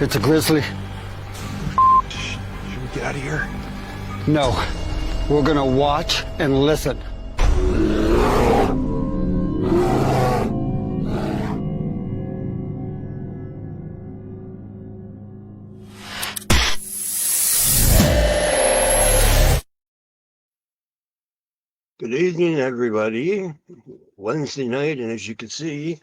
It's a grizzly. Should we get out of here? No. We're gonna watch and listen. Good evening, everybody. Wednesday night, and as you can see,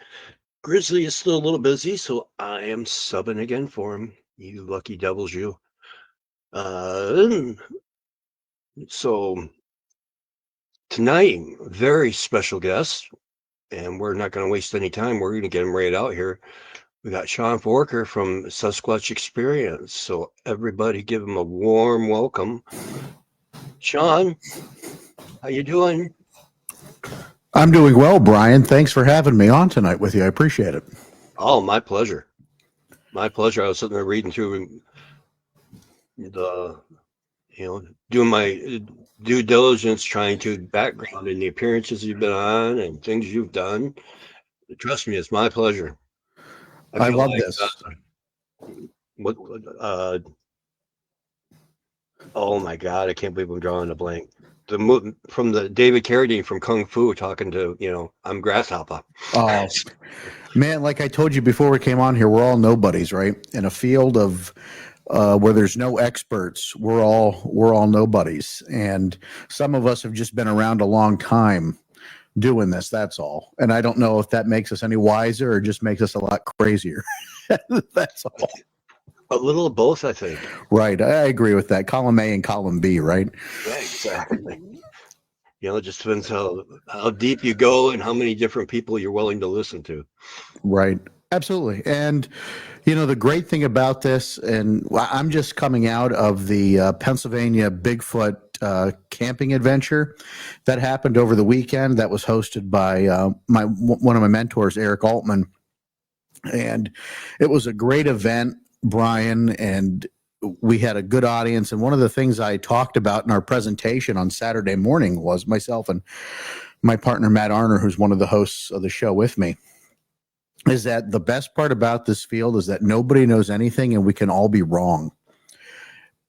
Grizzly is still a little busy, so I am subbing again for him. You lucky devils, you. So tonight, very special guest, and we're not going to waste any time. We're going to get him right out here. We got Sean Forker from Sasquatch Experience. So everybody, give him a warm welcome. Sean, how you doing? I'm doing well, Brian. Thanks for having me on tonight with you. I appreciate it. Oh, my pleasure. My pleasure. I was sitting there reading through doing my due diligence, trying to background in the appearances you've been on and things you've done. Trust me, it's my pleasure. I love this. Oh my God, I can't believe I'm drawing a blank. From the David Carradine from Kung Fu talking to, I'm Grasshopper. Oh, man, like I told you before we came on here, we're all nobodies, right? In a field of where there's no experts, we're all nobodies. And some of us have just been around a long time doing this, that's all. And I don't know if that makes us any wiser or just makes us a lot crazier. That's all. A little of both, I think. Right. I agree with that. Column A and column B, right? Yeah, exactly. It just depends how deep you go and how many different people you're willing to listen to. Right. Absolutely. And, the great thing about this, and I'm just coming out of the Pennsylvania Bigfoot camping adventure that happened over the weekend that was hosted by one of my mentors, Eric Altman. And it was a great event, Brian, and we had a good audience. And one of the things I talked about in our presentation on Saturday morning was myself and my partner, Matt Arner, who's one of the hosts of the show with me, is that the best part about this field is that nobody knows anything and we can all be wrong.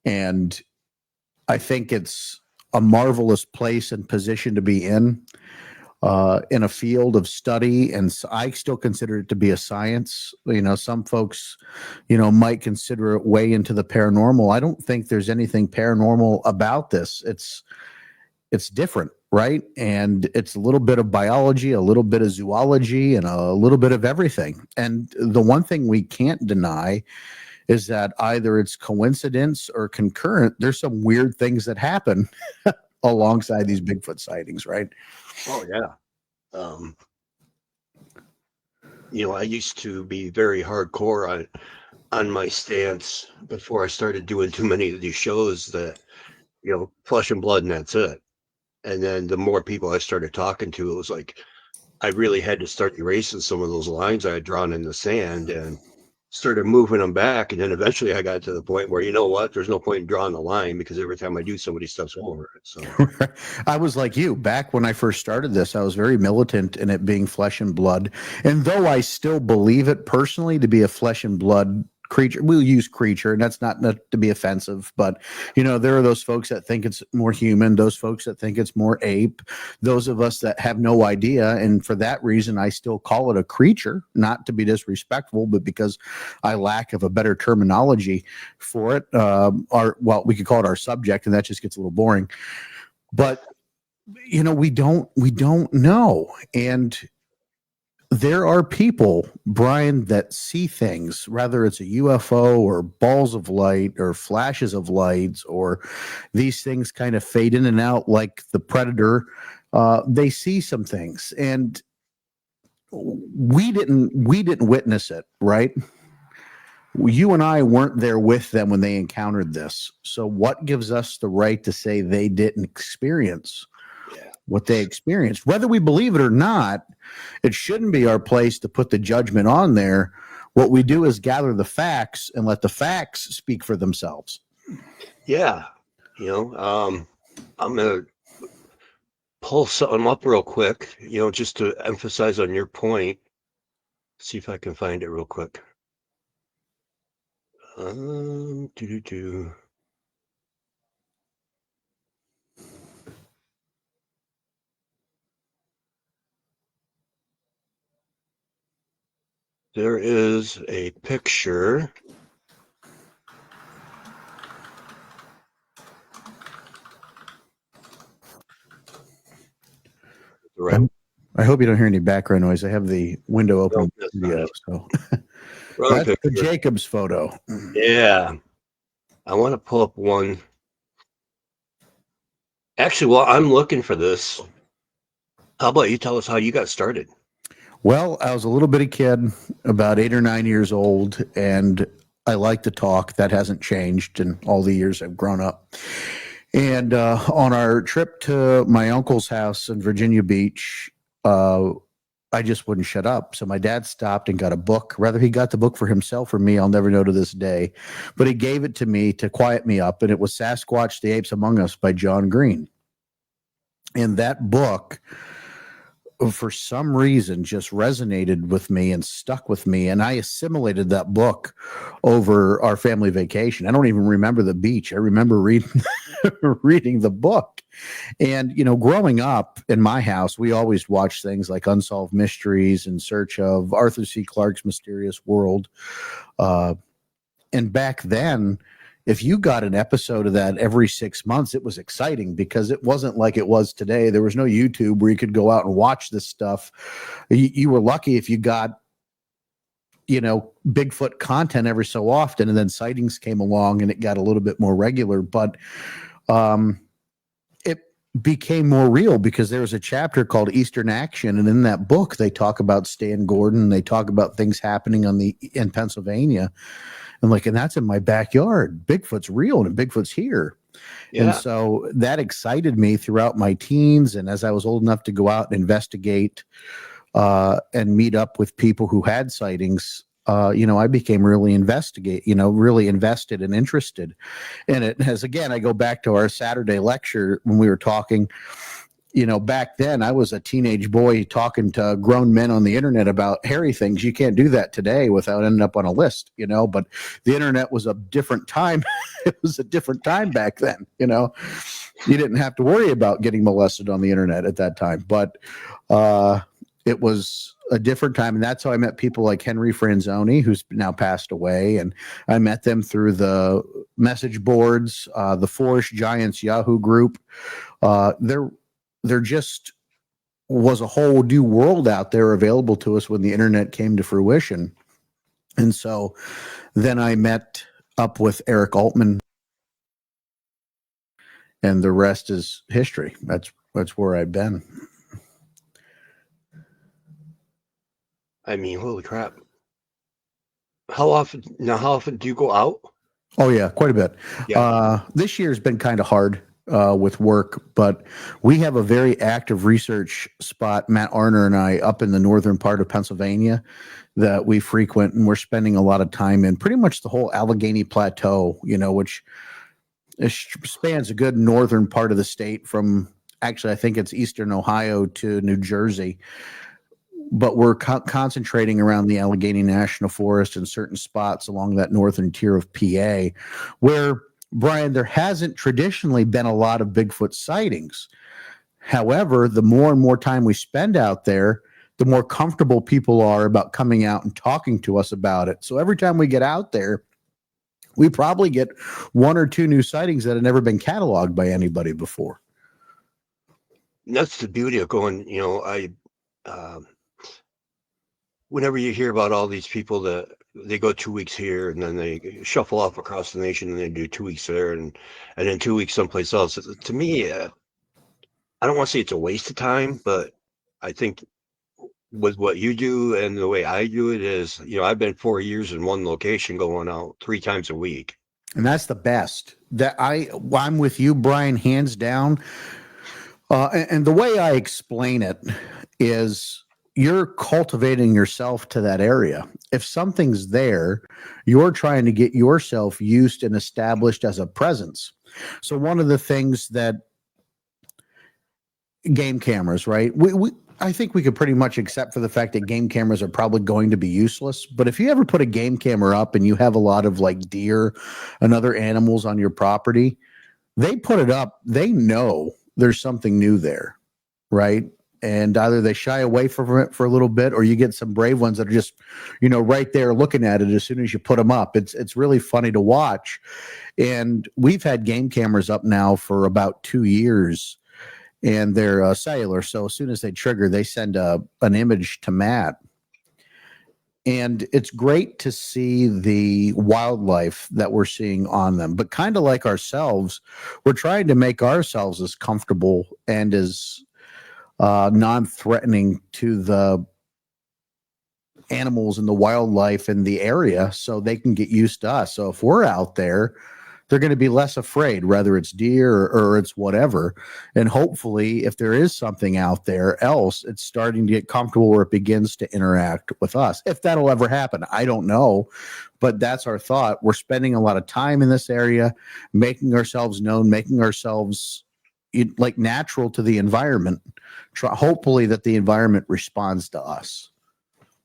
And I think it's a marvelous place and position to be in a field of study. And I still consider it to be a science. Some folks, might consider it way into the paranormal. I don't think there's anything paranormal about this. It's different, right? And it's a little bit of biology, a little bit of zoology, and a little bit of everything. And the one thing we can't deny is that either it's coincidence or concurrent. There's some weird things that happen alongside these Bigfoot sightings, right? Oh, yeah. I used to be very hardcore on my stance before I started doing too many of these shows that, flesh and blood and that's it. And then the more people I started talking to, it was like I really had to start erasing some of those lines I had drawn in the sand and started moving them back. And then eventually I got to the point where, there's no point in drawing the line because every time I do, somebody steps over it. So I was like you. Back when I first started this, I was very militant in it being flesh and blood. And though I still believe it personally to be a flesh and blood creature, we'll use creature, and that's not to be offensive, but there are those folks that think it's more human, those folks that think it's more ape, those of us that have no idea. And for that reason, I still call it a creature, not to be disrespectful, but because I lack of a better terminology for it. We could call it our subject, and that just gets a little boring. But we don't know. And there are people, Brian, that see things, whether it's a UFO or balls of light or flashes of lights, or these things kind of fade in and out like the Predator. They see some things, and we didn't witness it, right? You and I weren't there with them when they encountered this. So what gives us the right to say they didn't experience what they experienced? Whether we believe it or not, it shouldn't be our place to put the judgment on there. What we do is gather the facts and let the facts speak for themselves. Yeah. I'm going to pull something up real quick, just to emphasize on your point. See if I can find it real quick. Doo-doo-doo. There is a picture. Right. I hope you don't hear any background noise. I have the window open No, in the studio, so wrong that's the picture. Jacobs photo. Yeah. I want to pull up one. Actually, while I'm looking for this, how about you tell us how you got started? Well, I was a little bitty kid, about 8 or 9 years old, and I like to talk. That hasn't changed in all the years I've grown up. And on our trip to my uncle's house in Virginia Beach, I just wouldn't shut up. So my dad stopped and got a book. Whether he got the book for himself or me, I'll never know to this day. But he gave it to me to quiet me up, and it was Sasquatch, the Apes Among Us by John Green. And that book, for some reason, just resonated with me and stuck with me. And I assimilated that book over our family vacation. I don't even remember the beach. I remember reading reading the book. And, you know, growing up in my house, we always watched things like Unsolved Mysteries, In Search of, Arthur C. Clarke's Mysterious World. And back then, if you got an episode of that every 6 months, it was exciting because it wasn't like it was today. There was no YouTube where you could go out and watch this stuff. You were lucky if you got, you know, Bigfoot content every so often, and then sightings came along and it got a little bit more regular. But it became more real because there was a chapter called Eastern Action, and in that book they talk about Stan Gordon. They talk about things happening in Pennsylvania. And that's in my backyard. Bigfoot's real and Bigfoot's here. Yeah. And so that excited me throughout my teens. And as I was old enough to go out and investigate and meet up with people who had sightings, you know, I became really really invested and interested in it. As again, I go back to our Saturday lecture when we were talking. You know, back then I was a teenage boy talking to grown men on the internet about hairy things. You can't do that today without ending up on a list, you know, but the internet was a different time. It was a different time back then, you know. You didn't have to worry about getting molested on the internet at that time, but it was a different time. And that's how I met people like Henry Franzoni, who's now passed away. And I met them through the message boards, the Forest Giants Yahoo group. There just was a whole new world out there available to us when the internet came to fruition. And so then I met up with Eric Altman, and the rest is history. That's where I've been. I mean, holy crap. How often do you go out? Oh yeah, quite a bit. Yeah. This year's been kind of hard with work, but we have a very active research spot, Matt Arner and I, up in the northern part of Pennsylvania that we frequent, and we're spending a lot of time in pretty much the whole Allegheny Plateau, you know, which spans a good northern part of the state from, actually, I think it's eastern Ohio to New Jersey. But we're concentrating around the Allegheny National Forest and certain spots along that northern tier of PA where, Brian, there hasn't traditionally been a lot of Bigfoot sightings. However, the more and more time we spend out there, the more comfortable people are about coming out and talking to us about it. So every time we get out there, we probably get one or two new sightings that have never been cataloged by anybody before. And that's the beauty of going, you know, whenever you hear about all these people that they go 2 weeks here and then they shuffle off across the nation and they do 2 weeks there and then 2 weeks someplace else. To me, I don't want to say it's a waste of time, but I think with what you do and the way I do it is, you know, I've been 4 years in one location going out 3 times a week. And that's the best. I'm with you, Brian, hands down. And the way I explain it is you're cultivating yourself to that area. If something's there, you're trying to get yourself used and established as a presence. So one of the things that game cameras, right? I think we could pretty much accept for the fact that game cameras are probably going to be useless. But if you ever put a game camera up and you have a lot of like deer and other animals on your property, they put it up, they know there's something new there, right? And either they shy away from it for a little bit, or you get some brave ones that are just, right there looking at it as soon as you put them up. It's really funny to watch. And we've had game cameras up now for about 2 years, and they're cellular. So as soon as they trigger, they send an image to Matt. And it's great to see the wildlife that we're seeing on them. But kind of like ourselves, we're trying to make ourselves as comfortable and as non-threatening to the animals and the wildlife in the area so they can get used to us. So if we're out there, they're going to be less afraid, whether it's deer or it's whatever. And hopefully, if there is something out there else, it's starting to get comfortable where it begins to interact with us. If that'll ever happen, I don't know. But that's our thought. We're spending a lot of time in this area, making ourselves known, making ourselves like natural to the environment. Hopefully that the environment responds to us.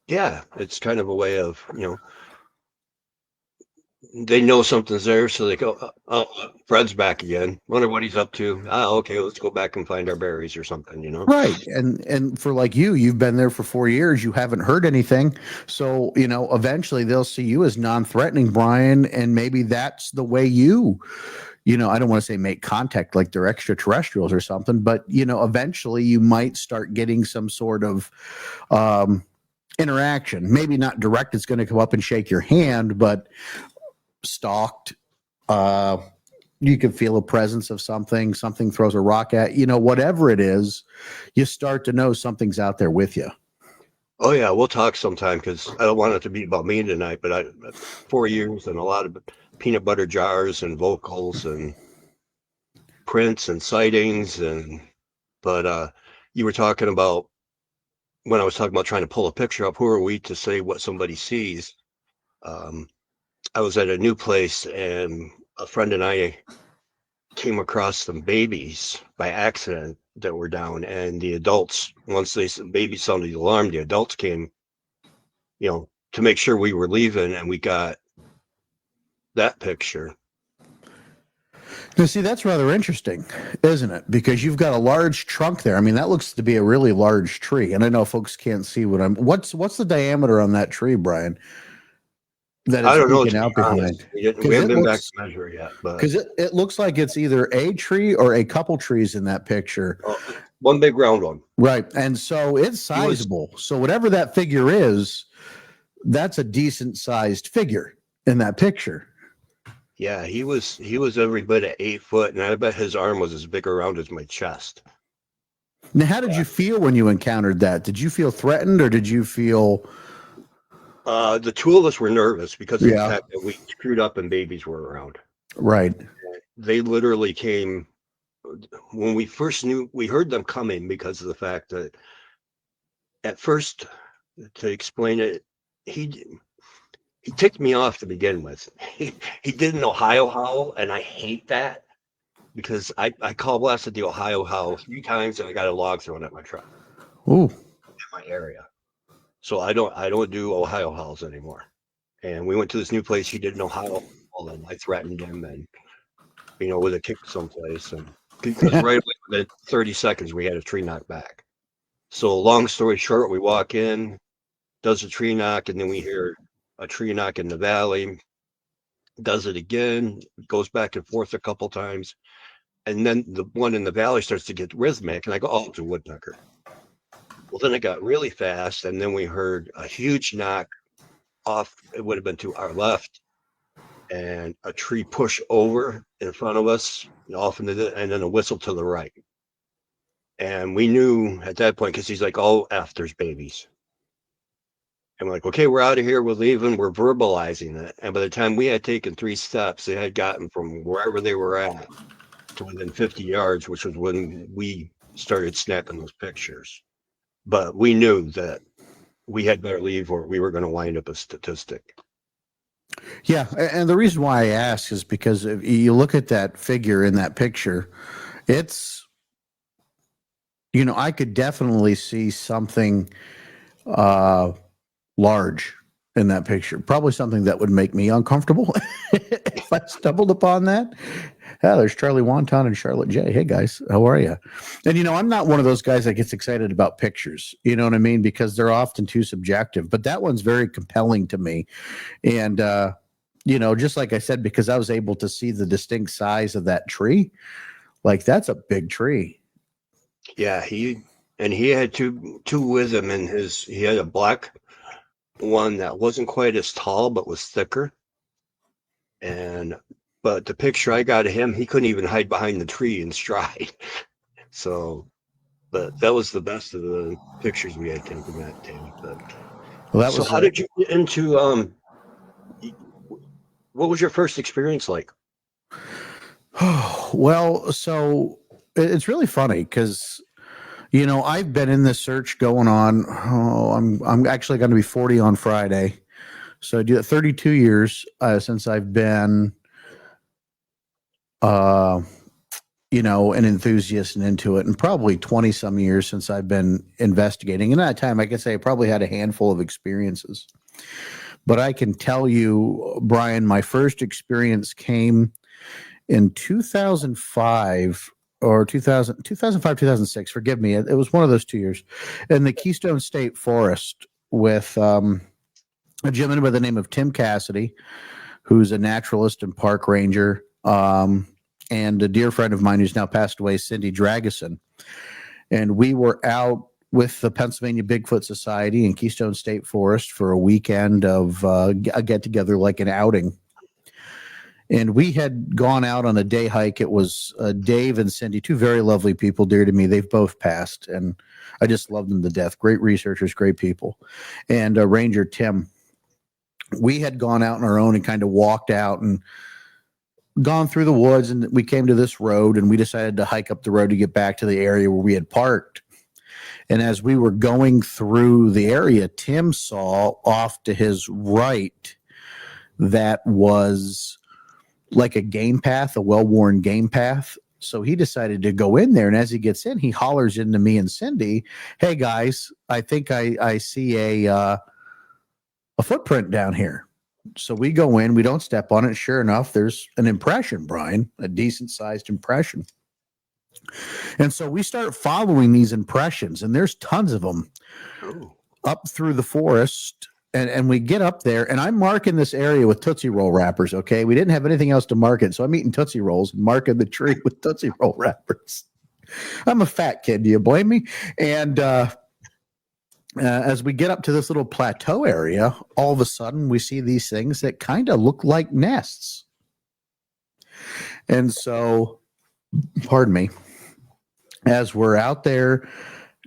Yeah, it's kind of a way of, they know something's there, so they go, oh, Fred's back again. Wonder what he's up to. Okay, let's go back and find our berries or something, Right. And for like you've been there for 4 years, you haven't heard anything. So, eventually they'll see you as non-threatening, Brian, and maybe that's the way I don't want to say make contact like they're extraterrestrials or something, but, eventually you might start getting some sort of interaction. Maybe not direct, it's going to come up and shake your hand, but stalked. You can feel a presence of something throws a rock at, whatever it is, you start to know something's out there with you. Oh yeah, we'll talk sometime, because I don't want it to be about me tonight, but 4 years and a lot of peanut butter jars and vocals and prints and sightings. But you were talking about, when I was talking about trying to pull a picture up, who are we to say what somebody sees? I was at a new place, and a friend and I came across some babies by accident that were down, and the adults, once the babies sounded the alarm, the adults came, to make sure we were leaving, and we got that picture. Now, see, that's rather interesting, isn't it? Because you've got a large trunk there. I mean, that looks to be a really large tree, and I know folks can't see what's the diameter on that tree, Brian? That I it's don't know, peeking to out be honest. behind. We haven't been back to measure yet, but Because it looks like it's either a tree or a couple trees in that picture. one big round one. Right. And so it's sizable. So whatever that figure is, that's a decent sized figure in that picture. Yeah, he was every bit of 8 foot, and I bet his arm was as big around as my chest. Now, how did you feel when you encountered that? Did you feel threatened, or did you feel... The two of us were nervous because of the fact that we screwed up and babies were around. Right. They literally came when we first knew. We heard them coming because of the fact that at first, to explain it, he ticked me off to begin with. He did an Ohio howl, and I hate that, because I call blasted the Ohio howl 3 times, and I got a log thrown at my truck. Ooh. In my area. So I don't do Ohio howls anymore. And we went to this new place. He did an Ohio howl, and I threatened him, and with a kick someplace, and because right away within 30 seconds we had a tree knock back. So long story short, we walk in, does a tree knock, and then we hear a tree knock in the valley. Does it again, goes back and forth a couple times, and then the one in the valley starts to get rhythmic, and I go, oh, it's a woodpecker. Well, then it got really fast, and then we heard a huge knock off. It would have been to our left, and a tree push over in front of us, off into and then a whistle to the right. And we knew at that point, because he's like, oh, F, there's babies. And we're like, okay, we're out of here. We're leaving. We're verbalizing it. And by the time we had taken 3 steps, they had gotten from wherever they were at to within 50 yards, which was when we started snapping those pictures. But we knew that we had better leave, or we were going to wind up a statistic. Yeah, and the reason why I ask is because if you look at that figure in that picture, it's, I could definitely see something large in that picture. Probably something that would make me uncomfortable if I stumbled upon that. Yeah, there's Charlie Wonton and Charlotte J. Hey guys, how are you? And I'm not one of those guys that gets excited about pictures. You know what I mean? Because they're often too subjective. But that one's very compelling to me. And just like I said, because I was able to see the distinct size of that tree, like that's a big tree. Yeah, he had two with him, and he had a black one that wasn't quite as tall but was thicker. But the picture I got of him, he couldn't even hide behind the tree in stride. So, but that was the best of the pictures we had taken that day. But Well, that so was how did you get into what was your first experience like? well, so it's really funny because I've been in this search going on. I'm actually going to be 40 on Friday, so I do 32 years since I've been, an enthusiast and into it, and probably 20 some years since I've been investigating. In that time, I could say I probably had a handful of experiences. But I can tell you, Brian, my first experience came in 2005 or 2005, 2006. Forgive me. It was one of those 2 years in the Keystone State Forest with a gentleman by the name of Tim Cassidy, who's a naturalist and park ranger, and a dear friend of mine who's now passed away, Cindy Drageson. And we were out with the Pennsylvania Bigfoot Society in Keystone State Forest for a weekend of a get-together, like an outing. And we had gone out on a day hike. It was Dave and Cindy, two very lovely people, dear to me. They've both passed, and I just love them to death. Great researchers, great people. And Ranger Tim. We had gone out on our own and kind of walked out and gone through the woods, and we came to this road, and we decided to hike up the road to get back to the area where we had parked. And as we were going through the area, Tim saw off to his right that was like a game path, a well-worn game path. So he decided to go in there. And as he gets in, he hollers into me and Cindy, "Hey guys, I think I see a footprint down here." So we go in, we don't step on it. Sure enough, there's an impression, Brian, a decent sized impression. And so we start following these impressions, and there's tons of them up through the forest. And we get up there, and I'm marking this area with Tootsie Roll wrappers, okay? We didn't have anything else to mark it, so I'm eating Tootsie Rolls and marking the tree with Tootsie Roll wrappers. I'm a fat kid. Do you blame me? And as we get up to this little plateau area, all of a sudden we see these things that kind of look like nests. And so, pardon me, as we're out there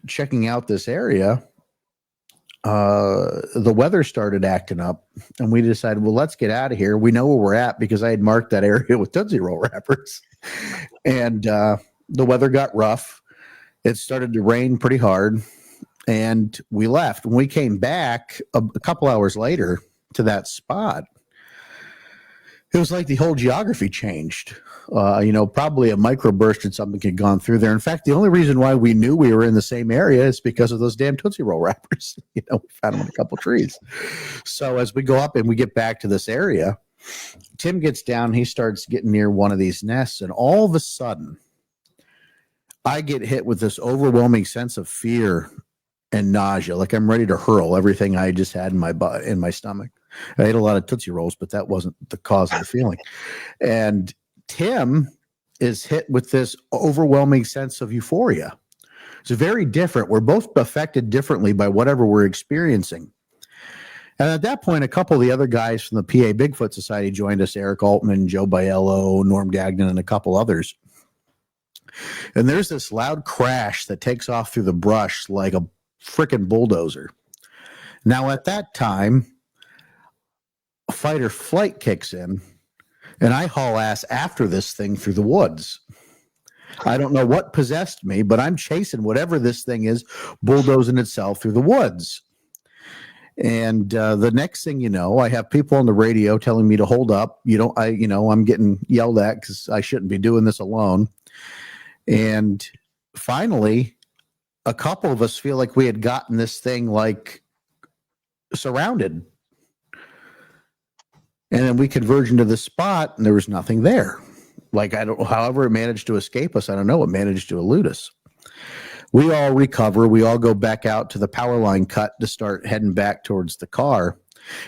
checking out this area, the weather started acting up, and we decided, well, let's get out of here. We know where we're at because I had marked that area with Tootsie Roll wrappers. And the weather got rough. It started to rain pretty hard, and we left. When we came back a couple hours later to that spot, it was like the whole geography changed. Probably a microburst and something had gone through there. In fact, the only reason why we knew we were in the same area is because of those damn Tootsie Roll wrappers. We found them in a couple trees. So as we go up and we get back to this area, Tim gets down, he starts getting near one of these nests, and all of a sudden, I get hit with this overwhelming sense of fear and nausea, like I'm ready to hurl everything I just had in my stomach. I ate a lot of Tootsie Rolls, but that wasn't the cause of the feeling. And Tim is hit with this overwhelming sense of euphoria. It's very different. We're both affected differently by whatever we're experiencing. And at that point, a couple of the other guys from the PA Bigfoot Society joined us, Eric Altman, Joe Biello, Norm Gagnon, and a couple others. And there's this loud crash that takes off through the brush like a freaking bulldozer. Now, at that time, fight or flight kicks in, and I haul ass after this thing through the woods. I don't know what possessed me, but I'm chasing whatever this thing is, bulldozing itself through the woods. And the next thing you know, I have people on the radio telling me to hold up. I'm getting yelled at because I shouldn't be doing this alone. And finally, a couple of us feel like we had gotten this thing like surrounded. And then we converged into the spot and there was nothing there. Like, I don't, however it managed to escape us, I don't know. It managed to elude us. We all recover. We all go back out to the power line cut to start heading back towards the car.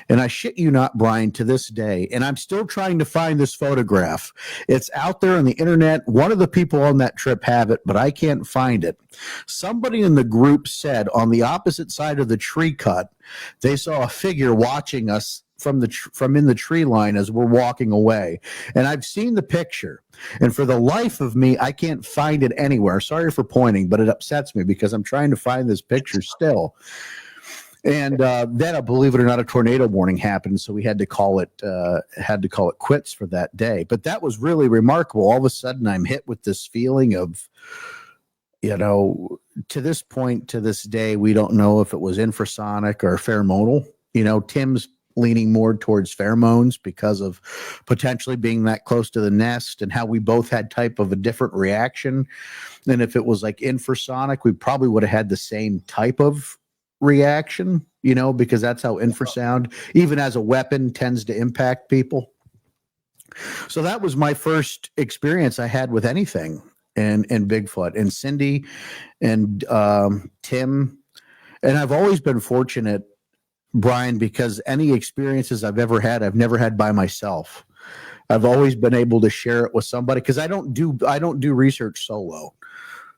And I shit you not, Brian, to this day, and I'm still trying to find this photograph. It's out there on the internet. One of the people on that trip have it, but I can't find it. Somebody in the group said on the opposite side of the tree cut, they saw a figure watching us from in the tree line as we're walking away. And I've seen the picture, and for the life of me, I can't find it anywhere. Sorry for pointing, but it upsets me because I'm trying to find this picture still. And then, believe it or not, a tornado warning happened, so we had to call it quits for that day. But that was really remarkable. All of a sudden, I'm hit with this feeling of, to this point, to this day, we don't know if it was infrasonic or pheromonal. Tim's leaning more towards pheromones because of potentially being that close to the nest, and how we both had type of a different reaction. And if it was like infrasonic, we probably would have had the same type of reaction, because that's how infrasound, even as a weapon, tends to impact people. So that was my first experience I had with anything and Bigfoot. And Cindy and Tim, and I've always been fortunate, Brian, because any experiences I've ever had, I've never had by myself. I've always been able to share it with somebody, because I don't do research solo.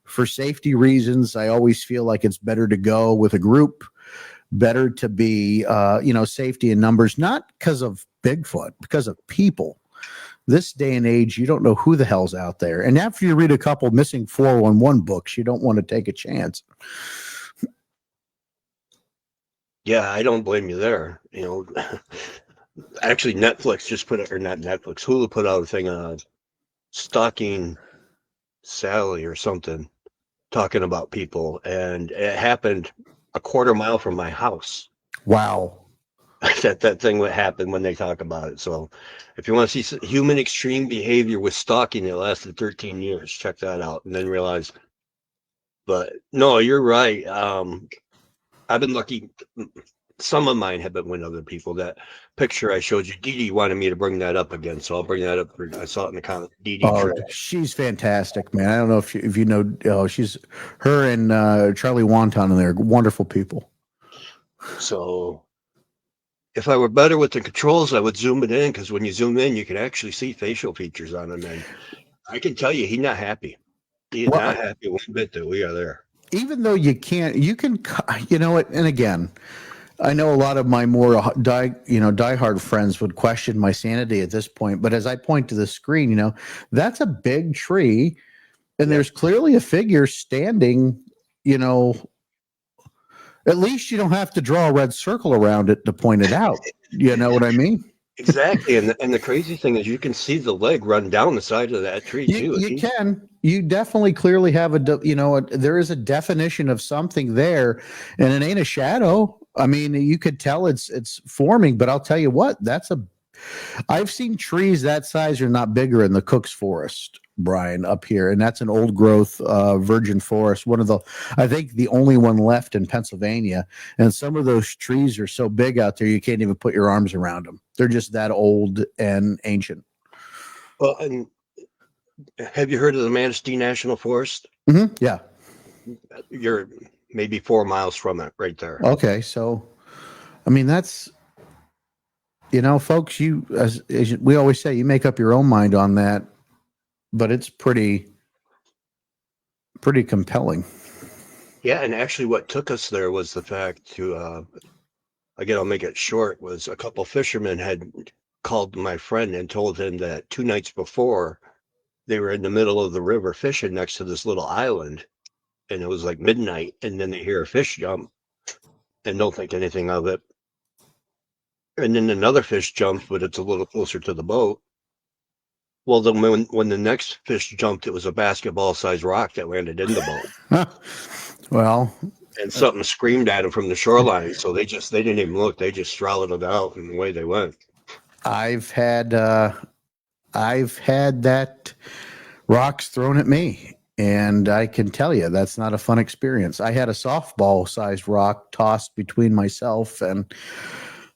For safety reasons, I always feel like it's better to go with a group, better to be, safety in numbers, not because of Bigfoot, because of people. This day and age, you don't know who the hell's out there. And after you read a couple missing 411 books, you don't want to take a chance. Yeah, I don't blame you there. Actually, Netflix just put it, or not Netflix, Hulu put out a thing on Stalking Sally or something, talking about people, and it happened a quarter mile from my house. Wow. that thing would happen when they talk about it. So if you want to see human extreme behavior with stalking, it lasted 13 years. Check that out, and then realize. But no, you're right. I've been lucky. Some of mine have been with other people. That picture I showed you, Dee Dee wanted me to bring that up again, so I'll bring that up. I saw it in the comment. Dee Dee. Oh, she's fantastic, man. I don't know if you know, she's her and Charlie Wonton, and they're wonderful people. So if I were better with the controls, I would zoom it in, because when you zoom in, you can actually see facial features on him. And I can tell you, he's not happy. He's not happy one bit that we are there. Even though you can, and again, I know a lot of my more diehard friends would question my sanity at this point. But as I point to the screen, that's a big tree, and there's clearly a figure standing. At least you don't have to draw a red circle around it to point it out. You know what I mean? Exactly. And the crazy thing is, you can see the leg run down the side of that tree too. You can. You definitely clearly have there is a definition of something there, and it ain't a shadow. I mean, you could tell it's forming, but I'll tell you what, I've seen trees that size are not bigger in the Cook's Forest, Brian, up here, and that's an old growth virgin forest, I think the only one left in Pennsylvania. And some of those trees are so big out there you can't even put your arms around them. They're just that old and ancient. Well, and have you heard of the Manistee National Forest? Mm-hmm. Yeah, you're maybe 4 miles from it, right there. Okay, so I mean, that's, folks, as we always say, you make up your own mind on that. But it's pretty compelling. Yeah, and actually what took us there was the fact to, again, I'll make it short, was a couple fishermen had called my friend and told him that 2 nights before, they were in the middle of the river fishing next to this little island, and it was like midnight, and then they hear a fish jump and don't think anything of it. And then another fish jumps, but it's a little closer to the boat. Well, then when the next fish jumped, it was a basketball-sized rock that landed in the boat. Well, and something screamed at them from the shoreline, so they didn't even look. They just swallowed it out, and away they went. I've had that rocks thrown at me, And I can tell you that's not a fun experience. I had a softball sized rock tossed between myself and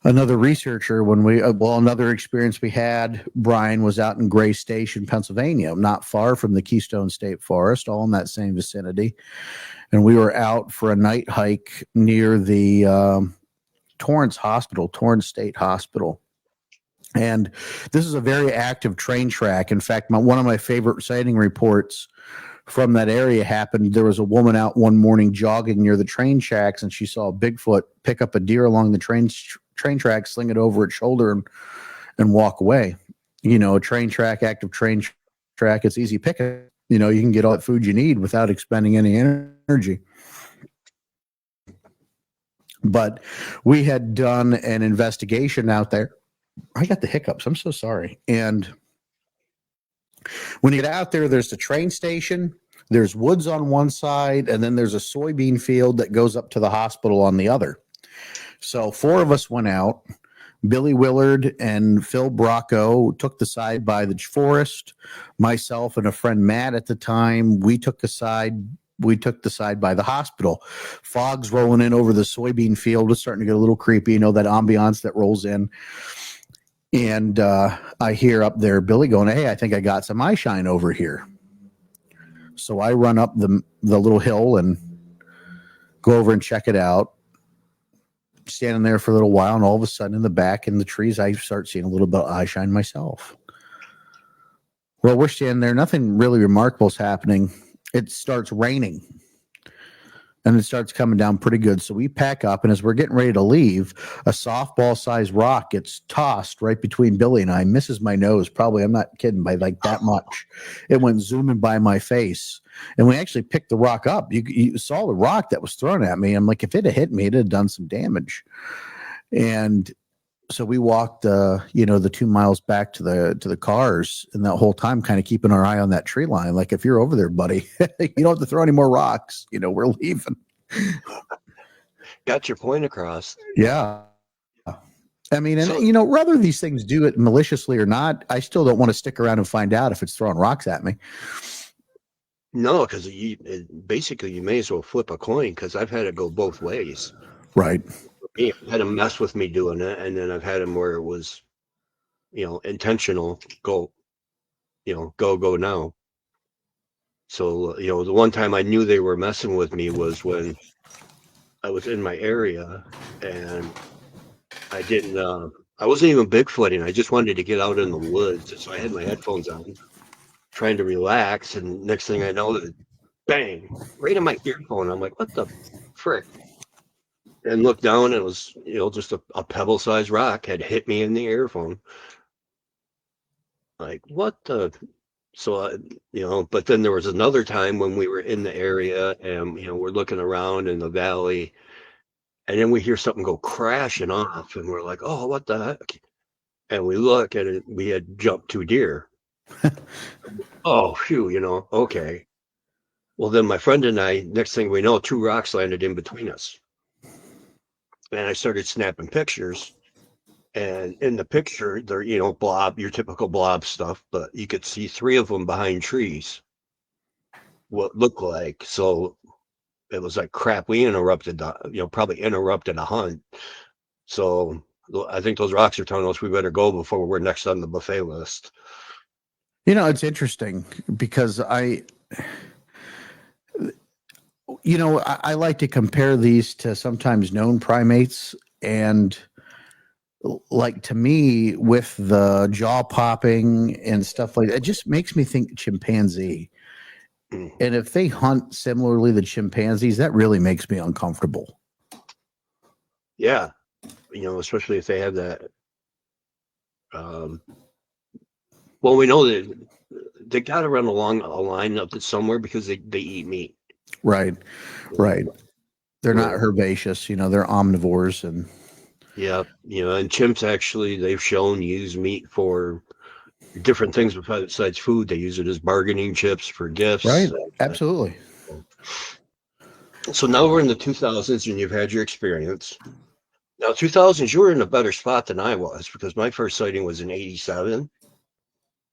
another researcher when another experience we had, Brian, was out in Gray Station, Pennsylvania, not far from the Keystone State Forest, all in that same vicinity. And we were out for a night hike near the Torrance State Hospital. And this is a very active train track. In fact, one of my favorite sighting reports from that area happened. There was a woman out one morning jogging near the train tracks, and she saw a Bigfoot pick up a deer along the train track, sling it over its shoulder, and walk away. You know, a train track, active train track, it's easy picking. You know, you can get all that food you need without expending any energy. But we had done an investigation out there. I got the hiccups. I'm so sorry. And when you get out there, there's the train station, there's woods on one side, and then there's a soybean field that goes up to the hospital on the other. So 4 of us went out. Billy Willard and Phil Bracco took the side by the forest. Myself and a friend, Matt, at the time, we took the side by the hospital. Fog's rolling in over the soybean field. It's starting to get a little creepy, you know, that ambiance that rolls in. And I hear up there Billy going, "Hey, I think I got some eye shine over here." So I run up the little hill and go over and check it out. Standing there for a little while, and all of a sudden in the back in the trees, I start seeing a little bit of eye shine myself. Well, we're standing there. Nothing really remarkable is happening. It starts raining. And it starts coming down pretty good. So we pack up, and as we're getting ready to leave, a softball-sized rock gets tossed right between Billy and I, misses my nose, probably, I'm not kidding, by like that much. It went zooming by my face. And we actually picked the rock up. You saw the rock that was thrown at me. I'm like, if it had hit me, it had done some damage. And so we walked, the 2 miles back to the cars, and that whole time kind of keeping our eye on that tree line. Like, if you're over there, buddy, you don't have to throw any more rocks. You know, we're leaving. Got your point across. Yeah. I mean, and whether these things do it maliciously or not, I still don't want to stick around and find out if it's throwing rocks at me. No, because basically you may as well flip a coin, because I've had it go both ways. Right. I've had him mess with me doing it, and then I've had him where it was, intentional. Go now. So, the one time I knew they were messing with me was when I was in my area, and I wasn't even Bigfooting. I just wanted to get out in the woods. So I had my headphones on, trying to relax. And next thing I know, bang, right in my earphone. I'm like, what the frick? And looked down, and it was, just a pebble-sized rock had hit me in the earphone. Like, what the? So, but then there was another time when we were in the area, and, we're looking around in the valley, and then we hear something go crashing off, and we're like, oh, what the heck? And we look at it, we had jumped 2 deer. Oh, phew, okay. Well, then my friend and I, next thing we know, 2 rocks landed in between us. And I started snapping pictures. And in the picture, they're, blob, your typical blob stuff, but you could see 3 of them behind trees. What looked like. So it was like, crap, we probably interrupted a hunt. So I think those rocks are telling us we better go before we're next on the buffet list. It's interesting because I like to compare these to sometimes known primates, and like, to me, with the jaw popping and stuff like that, it just makes me think chimpanzee. And if they hunt similarly to chimpanzees, that really makes me uncomfortable. Yeah. Especially if they have that. Well, we know that they got to run along a line up to somewhere because they eat meat. Right. They're not herbaceous, they're omnivores. And yeah, and chimps actually, they've shown use meat for different things besides food. They use it as bargaining chips for gifts. Right. Absolutely. So now we're in the 2000s, and you've had your experience. Now, 2000s, you were in a better spot than I was, because my first sighting was in 87.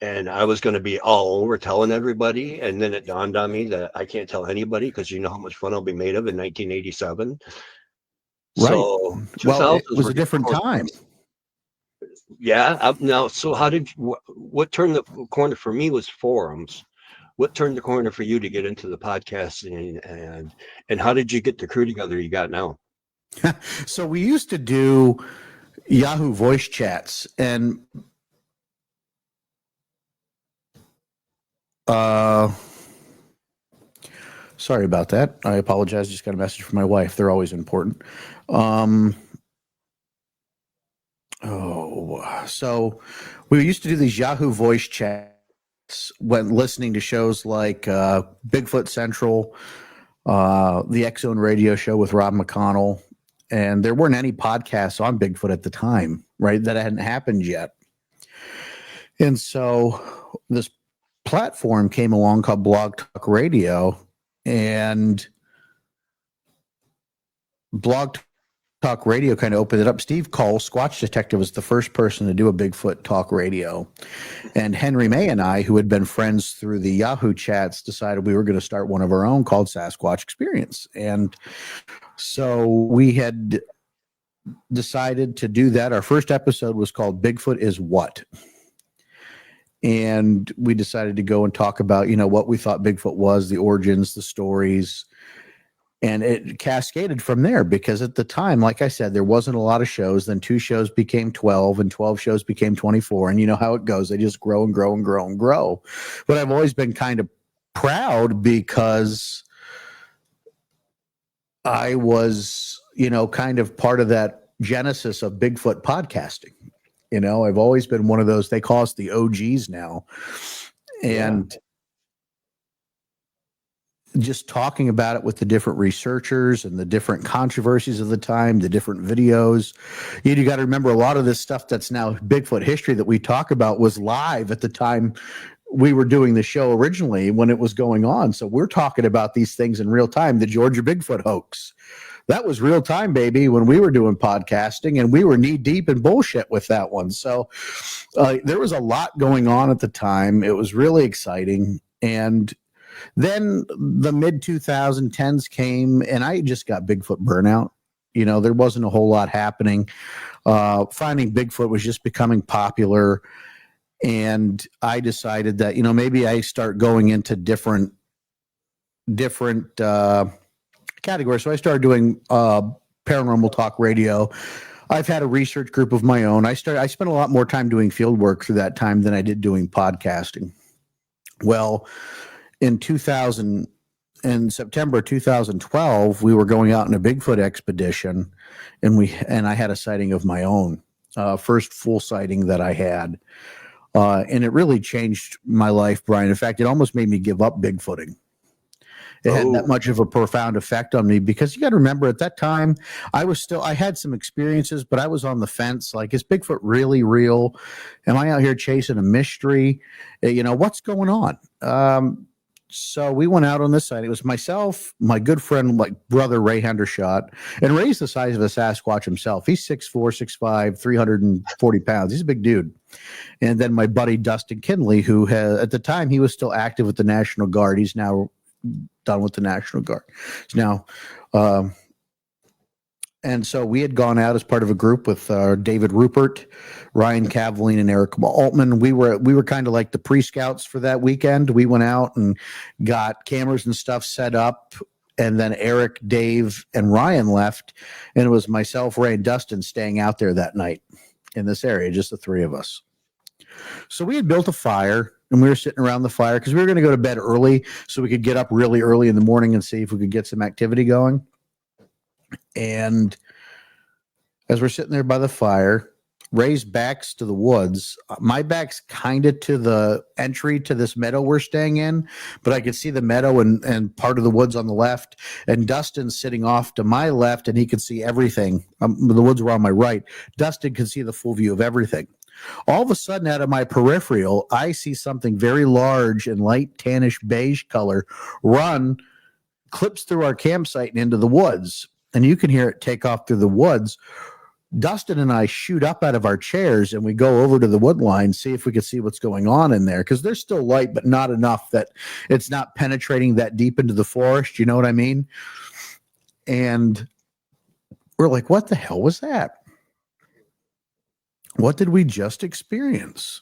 and I was going to be all over telling everybody. And then it dawned on me that I can't tell anybody because you know how much fun I'll be made of in 1987. Right. So Well, it 2000s was were a different time. yeah. Now, so how did what turned the corner for me was forums. What turned the corner for you to get into the podcasting, and how did you get the crew together you got now? So we used to do Yahoo voice chats, and sorry about that. I apologize. Just got a message from my wife. They're always important. So we used to do these Yahoo voice chats when listening to shows like Bigfoot Central, the X Zone Radio Show with Rob McConnell, and there weren't any podcasts on Bigfoot at the time, right? That hadn't happened yet. And so this platform came along called Blog Talk Radio, and Blog Talk Radio kind of opened it up. Steve Cole, Squatch Detective, was the first person to do a Bigfoot talk radio. And Henry May and I, who had been friends through the Yahoo chats, decided we were going to start one of our own called Sasquatch Experience. And so we had decided to do that. Our first episode was called Bigfoot is What? And we decided to go and talk about, you know, what we thought Bigfoot was, the origins, the stories. And it cascaded from there because at the time, like I said, there wasn't a lot of shows. Then 2 shows became 12 and 12 shows became 24. And you know how it goes. They just grow and grow and grow and grow. But I've always been kind of proud because I was, you know, kind of part of that genesis of Bigfoot podcasting. You know, I've always been one of those, they call us the OGs now. And just talking about it with the different researchers and the different controversies of the time, the different videos. You got to remember a lot of this stuff that's now Bigfoot history that we talk about was live at the time we were doing the show originally when it was going on. So we're talking about these things in real time. The Georgia Bigfoot hoax. That was real time, baby, when we were doing podcasting, and we were knee deep in bullshit with that one. So there was a lot going on at the time. It was really exciting. And then the mid 2010s came, and I just got Bigfoot burnout. You know, there wasn't a whole lot happening. Finding Bigfoot was just becoming popular. And I decided that, you know, maybe I start going into different categories. So I started doing paranormal talk radio. I've had a research group of my own. I spent a lot more time doing field work through that time than I did doing podcasting. Well, in September 2012, we were going out on a Bigfoot expedition, and I had a sighting of my own, first full sighting that I had. And it really changed my life, Brian. In fact, it almost made me give up Bigfooting. It had that much of a profound effect on me because you got to remember at that time, I had some experiences, but I was on the fence. Like, is Bigfoot really real? Am I out here chasing a mystery? You know, what's going on? So we went out on this side. It was myself, my good friend, like brother Ray Hendershot, and Ray's the size of a Sasquatch himself. He's 6'4", 6'5", 340 pounds. He's a big dude. And then my buddy Dustin Kinley, who at the time he was still active with the National Guard. He's now done with the National Guard. Now, and so we had gone out as part of a group with David Rupert, Ryan Cavaline, and Eric Altman. We were kind of like the pre-scouts for that weekend. We went out and got cameras and stuff set up, and then Eric, Dave, and Ryan left, and it was myself, Ray, and Dustin staying out there that night in this area, just the 3 of us. So we had built a fire, and we were sitting around the fire because we were going to go to bed early so we could get up really early in the morning and see if we could get some activity going. And as we're sitting there by the fire, Ray's back's to the woods. My back's kind of to the entry to this meadow we're staying in, but I could see the meadow and part of the woods on the left. And Dustin's sitting off to my left, and he could see everything. The woods were on my right. Dustin could see the full view of everything. All of a sudden, out of my peripheral, I see something very large and light tannish beige color clips through our campsite and into the woods. And you can hear it take off through the woods. Dustin and I shoot up out of our chairs and we go over to the wood line, see if we can see what's going on in there. Because there's still light, but not enough that it's not penetrating that deep into the forest. You know what I mean? And we're like, what the hell was that? What did we just experience?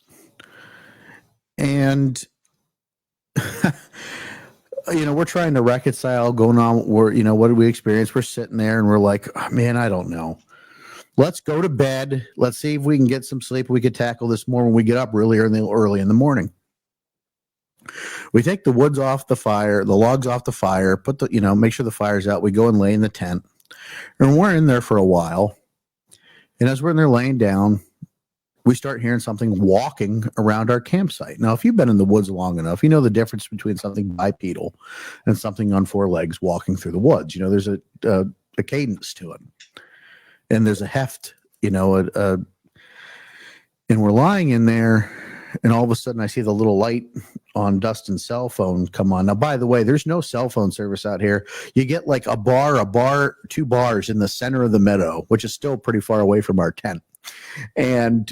And, we're trying to reconcile going on. What did we experience? We're sitting there and we're like, oh, man, I don't know. Let's go to bed. Let's see if we can get some sleep. We could tackle this more when we get up really early in the morning. We take the woods off the fire, the logs off the fire, make sure the fire's out. We go and lay in the tent. And we're in there for a while. And as we're in there laying down, we start hearing something walking around our campsite. Now, if you've been in the woods long enough, you know the difference between something bipedal and something on four legs walking through the woods. There's a cadence to it. And there's a heft, and we're lying in there, and all of a sudden I see the little light on Dustin's cell phone come on. Now, by the way, there's no cell phone service out here. You get like a bar, 2 bars in the center of the meadow, which is still pretty far away from our tent. And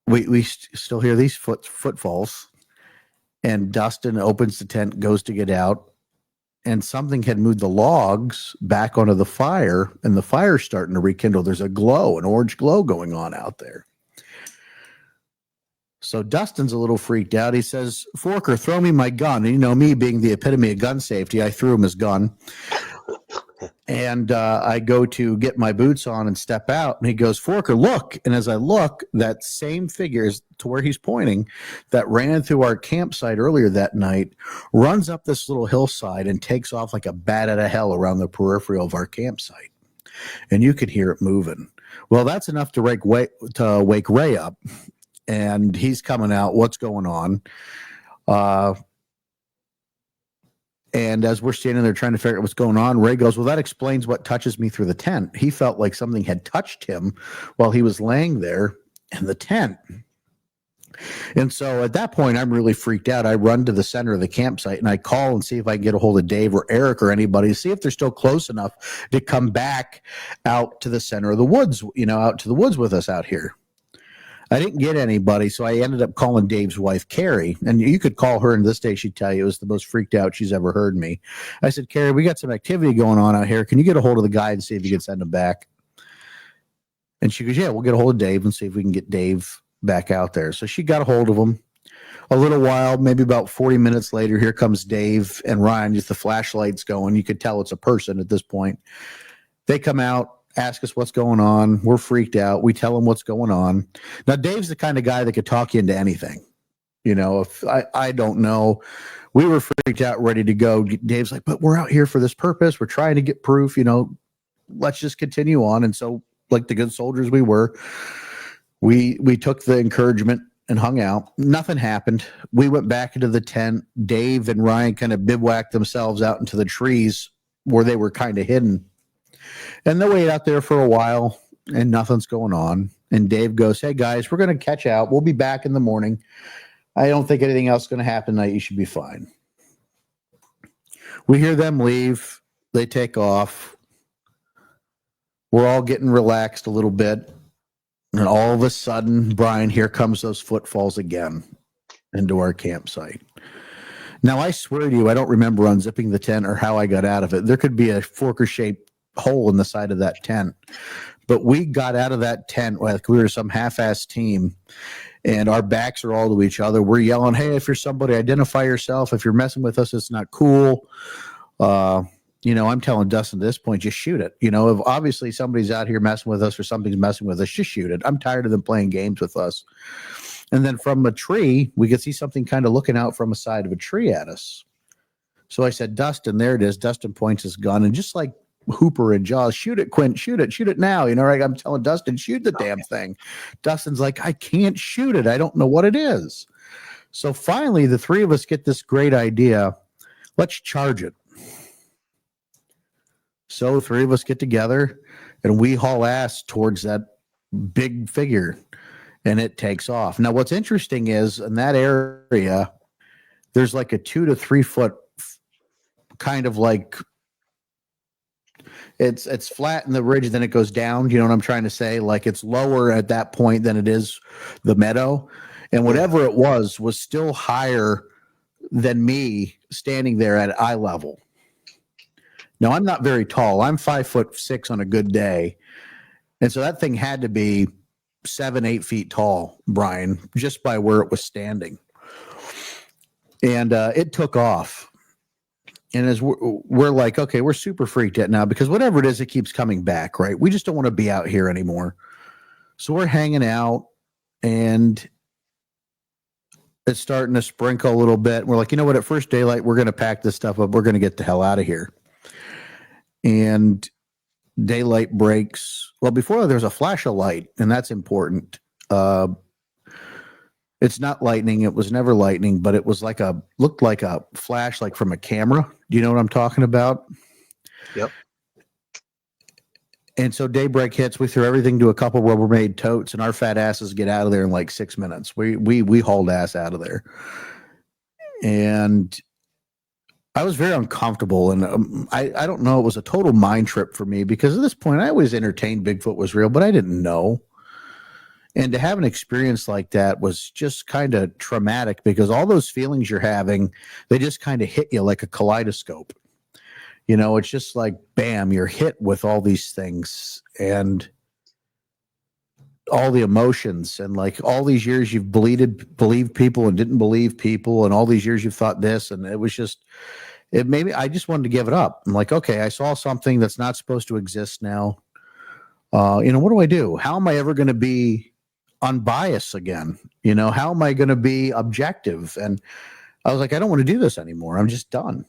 we still hear these footfalls, and Dustin opens the tent, goes to get out. And something had moved the logs back onto the fire, and the fire's starting to rekindle. There's an orange glow going on out there. So Dustin's a little freaked out. He says, Forker, throw me my gun. And me being the epitome of gun safety, I threw him his gun. And I go to get my boots on and step out. And he goes, Forker, look. And as I look, that same figure is to where he's pointing that ran through our campsite earlier that night, runs up this little hillside and takes off like a bat out of hell around the peripheral of our campsite. And you could hear it moving. Well, that's enough to wake Ray up. And he's coming out. What's going on? And as we're standing there trying to figure out what's going on, Ray goes, well, that explains what touches me through the tent. He felt like something had touched him while he was laying there in the tent. And so at that point, I'm really freaked out. I run to the center of the campsite and I call and see if I can get a hold of Dave or Eric or anybody to see if they're still close enough to come back out to the center of the woods, out to the woods with us out here. I didn't get anybody, so I ended up calling Dave's wife, Carrie. And you could call her, and this day she'd tell you it was the most freaked out she's ever heard me. I said, Carrie, we got some activity going on out here. Can you get a hold of the guy and see if you can send him back? And she goes, yeah, we'll get a hold of Dave and see if we can get Dave back out there. So she got a hold of him. A little while, maybe about 40 minutes later, here comes Dave and Ryan, just the flashlights going. You could tell it's a person at this point. They come out, ask us what's going on. We're freaked out. We tell them what's going on. Now, Dave's the kind of guy that could talk you into anything. If I don't know, we were freaked out, ready to go. Dave's like, but we're out here for this purpose. We're trying to get proof, let's just continue on. And so, like the good soldiers we were, we took the encouragement and hung out. Nothing happened. We went back into the tent. Dave and Ryan kind of bivouacked themselves out into the trees where they were kind of hidden. And they wait out there for a while and nothing's going on. And Dave goes, hey guys, we're going to catch out. We'll be back in the morning. I don't think anything else is going to happen tonight. You should be fine. We hear them leave. They take off. We're all getting relaxed a little bit. And all of a sudden, Brian, here comes those footfalls again into our campsite. Now, I swear to you, I don't remember unzipping the tent or how I got out of it. There could be a Forker-shaped hole in the side of that tent. But we got out of that tent like we were some half-assed team, and our backs are all to each other. We're yelling, hey, if you're somebody, identify yourself. If you're messing with us, it's not cool. I'm telling Dustin at this point, just shoot it. If obviously somebody's out here messing with us or something's messing with us, just shoot it. I'm tired of them playing games with us. And then from a tree, we could see something kind of looking out from a side of a tree at us. So I said, Dustin, there it is. Dustin points his gun, and just like Hooper and Jaws, shoot it, Quint, shoot it now. Right? I'm telling Dustin, shoot the damn thing. Dustin's like, I can't shoot it. I don't know what it is. So finally, the three of us get this great idea. Let's charge it. So the three of us get together and we haul ass towards that big figure, and it takes off. Now, what's interesting is in that area, there's like a 2 to 3 foot kind of like it's flat in the ridge, then it goes down. You know what I'm trying to say? Like it's lower at that point than it is the meadow. And whatever it was still higher than me standing there at eye level. Now I'm not very tall. I'm 5'6" on a good day. And so that thing had to be 7-8 feet tall, Brian, just by where it was standing. And it took off. And as we're like, okay, we're super freaked out now because whatever it is, it keeps coming back, right? We just don't want to be out here anymore. So we're hanging out and it's starting to sprinkle a little bit. We're like, you know what? At first daylight, we're going to pack this stuff up. We're going to get the hell out of here. And daylight breaks. Well, before there's a flash of light, and that's important. It's not lightning. It was never lightning, but it was looked like a flash, like from a camera. Do you know what I'm talking about? Yep. And so daybreak hits. We threw everything to a couple Rubbermaid totes, and our fat asses get out of there in like 6 minutes. We hauled ass out of there, and I was very uncomfortable. And I don't know. It was a total mind trip for me because at this point I always entertained Bigfoot was real, but I didn't know. And to have an experience like that was just kind of traumatic because all those feelings you're having, they just kind of hit you like a kaleidoscope. You know, it's just like, bam, you're hit with all these things and all the emotions. And like all these years you've believed people and didn't believe people. And all these years you've thought this. And it was just, I just wanted to give it up. I'm like, okay, I saw something that's not supposed to exist now. What do I do? How am I ever going to be unbiased again? You know, how am I going to be objective? And I was like, I don't want to do this anymore. I'm just done.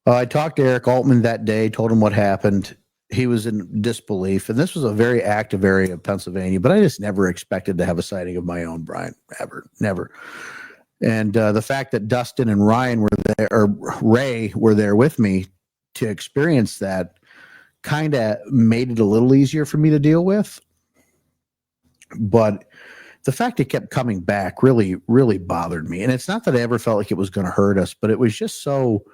I talked to Eric Altman that day, told him what happened. He was in disbelief. And this was a very active area of Pennsylvania, but I just never expected to have a sighting of my own, Brian, ever, never. And the fact that Dustin and Ryan were there, or Ray were there with me to experience that kind of made it a little easier for me to deal with. But the fact it kept coming back really, really bothered me. And it's not that I ever felt like it was going to hurt us, but it was just so,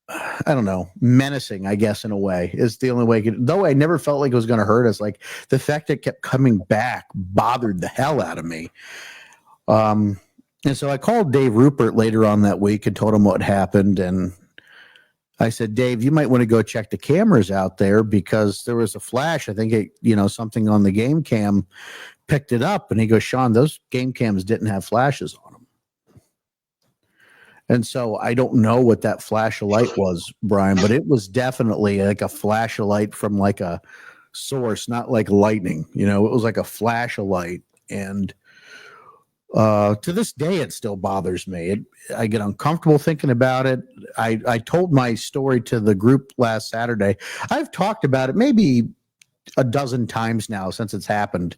I don't know, menacing, I guess, in a way, is the only way though I never felt like it was going to hurt us. Like the fact it kept coming back bothered the hell out of me. And so I called Dave Rupert later on that week and told him what happened. And I said, Dave, you might want to go check the cameras out there because there was a flash. I think something on the game cam picked it up. And he goes, Sean, those game cams didn't have flashes on them. And so I don't know what that flash of light was, Brian, but it was definitely like a flash of light from like a source, not like lightning. You know, it was like a flash of light. And to this day, it still bothers me. I get uncomfortable thinking about it. I told my story to the group last Saturday. I've talked about it maybe a dozen times now since it's happened.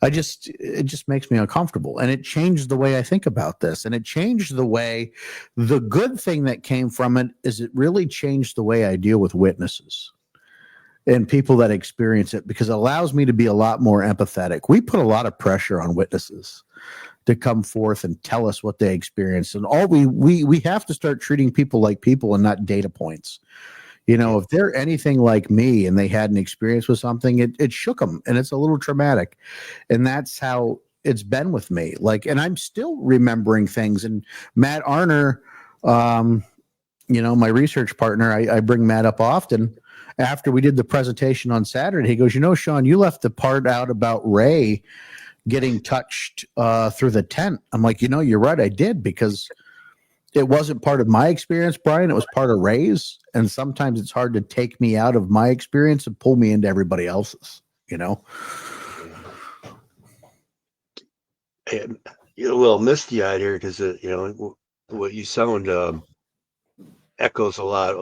It just makes me uncomfortable. And it changed the way I think about this. And it changed the good thing that came from it is it really changed the way I deal with witnesses and people that experience it because it allows me to be a lot more empathetic. We put a lot of pressure on witnesses to come forth and tell us what they experienced. And all we have to start treating people like people and not data points. You know, if they're anything like me and they had an experience with something, it shook them and it's a little traumatic. And that's how it's been with me. Like, and I'm still remembering things. And Matt Arner, my research partner, I bring Matt up often. After we did the presentation on Saturday, he goes, Sean, you left the part out about Ray getting touched through the tent. I'm like, you're right. I did because it wasn't part of my experience, Brian. It was part of Ray's. And sometimes it's hard to take me out of my experience and pull me into everybody else's, And, you're a little misty-eyed here because, what you sound echoes a lot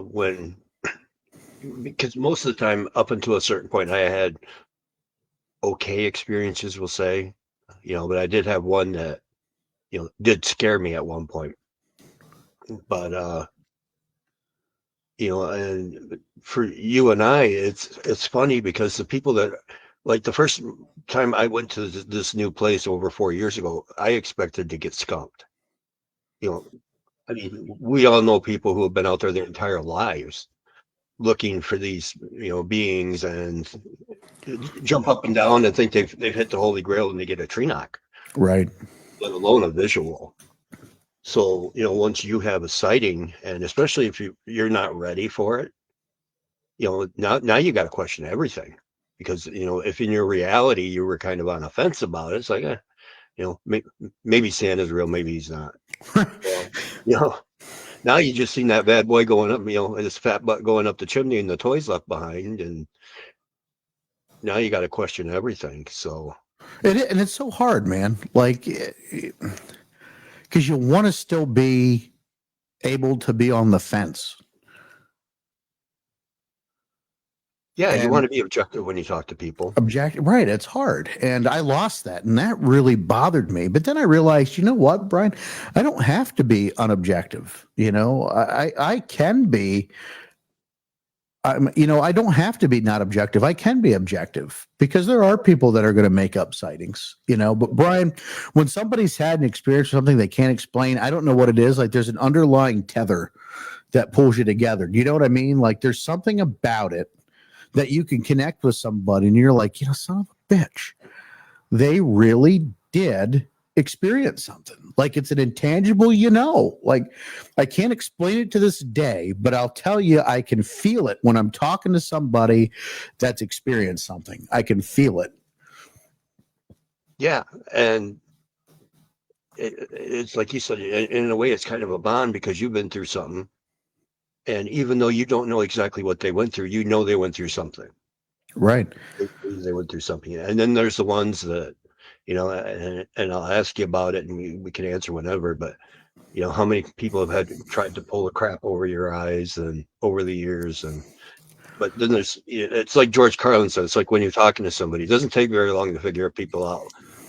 because most of the time, up until a certain point, I had okay experiences, we'll say, but I did have one that, did scare me at one point. But, and for you and I, it's funny because the people that, like the first time I went to this new place over 4 years ago, I expected to get skunked. We all know people who have been out there their entire lives. looking for these, beings and jump up and down and think they've hit the Holy Grail and they get a tree knock, Right. let alone a visual. So, once you have a sighting, and especially if you're not ready for it, now you got to question everything, because, if in your reality you were kind of on a fence about it, it's like, maybe Santa's real, maybe he's not. Well, now you just seen that bad boy going up, his fat butt going up the chimney and the toys left behind, and now you got to question everything. So, And it's so hard, man. Like, because you want to still be able to be on the fence. yeah, you And want to be objective when you talk to people. objective, right? It's hard, and I lost that, and that really bothered me. But then I realized, you know what, Brian? I don't have to be unobjective. I can be. I don't have to be not objective. I can be objective, because there are people that are going to make up sightings. But Brian, when somebody's had an experience or something they can't explain, I don't know what it is. Like, there's an underlying tether that pulls you together. Do you know what I mean? Like, there's something about it that you can connect with somebody and you're like, son of a bitch, they really did experience something. Like, it's an intangible, like, I can't explain it to this day, but I'll tell you, I can feel it when I'm talking to somebody that's experienced something. I can feel it. Yeah. And it's like you said, in a way, it's kind of a bond, because you've been through something. And even though you don't know exactly what they went through, they went through something. Right. They went through something. And then there's the ones that, and I'll ask you about it, and we can answer whenever, but, how many people have tried to pull the crap over your eyes and over the years. But then it's like George Carlin said, it's like when you're talking to somebody, it doesn't take very long to figure people out.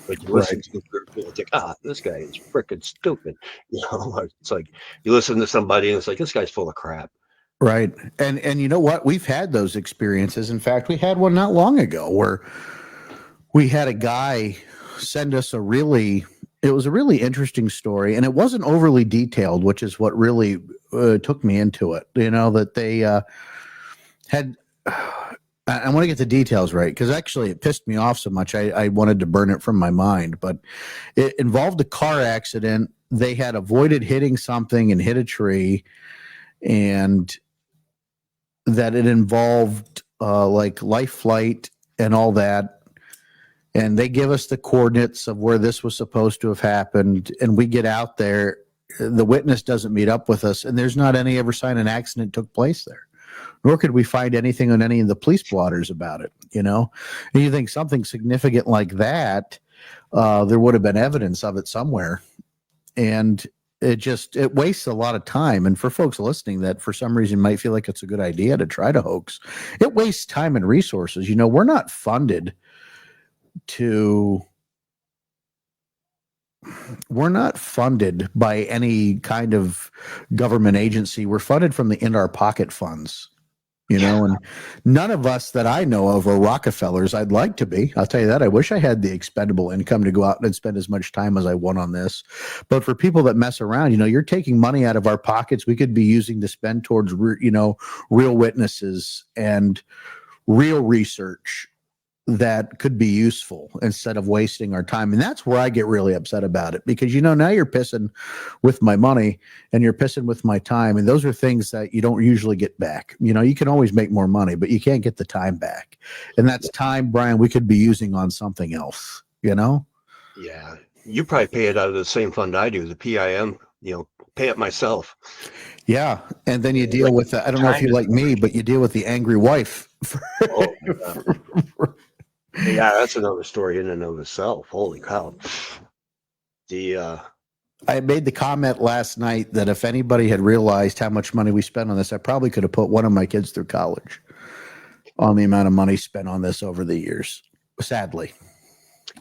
Like, you listen to it's like, this guy is freaking stupid. It's like you listen to somebody and it's like, this guy's full of crap. Right. And you know what? We've had those experiences. In fact, we had one not long ago where we had a guy send us it was a really interesting story, and it wasn't overly detailed, which is what really took me into it. That they had, I want to get the details right, because actually it pissed me off so much I wanted to burn it from my mind. But it involved a car accident. They had avoided hitting something and hit a tree, and that it involved like life flight and all that. And they give us the coordinates of where this was supposed to have happened. And we get out there. The witness doesn't meet up with us, and there's not any ever sign an accident took place there. Nor could we find anything on any of the police blotters about it, And you think something significant like that, there would have been evidence of it somewhere. And it wastes a lot of time. And for folks listening that for some reason might feel like it's a good idea to try to hoax, it wastes time and resources. We're not funded by any kind of government agency. We're funded from the in our pocket funds, and none of us that I know of are Rockefellers. I'd like to be. I'll tell you that. I wish I had the expendable income to go out and spend as much time as I want on this. But for people that mess around, you're taking money out of our pockets we could be using to spend towards, real witnesses and real research that could be useful, instead of wasting our time. And that's where I get really upset about it, because, now you're pissing with my money and you're pissing with my time. And those are things that you don't usually get back. You can always make more money, but you can't get the time back. And that's time, Brian, we could be using on something else, Yeah. You probably pay it out of the same fund I do, the PIM, pay it myself. Yeah. And then you deal with, I don't know if you like me, but you deal with the angry wife. Yeah, that's another story in and of itself. Holy cow. I made the comment last night that if anybody had realized how much money we spent on this, I probably could have put one of my kids through college on the amount of money spent on this over the years. Sadly.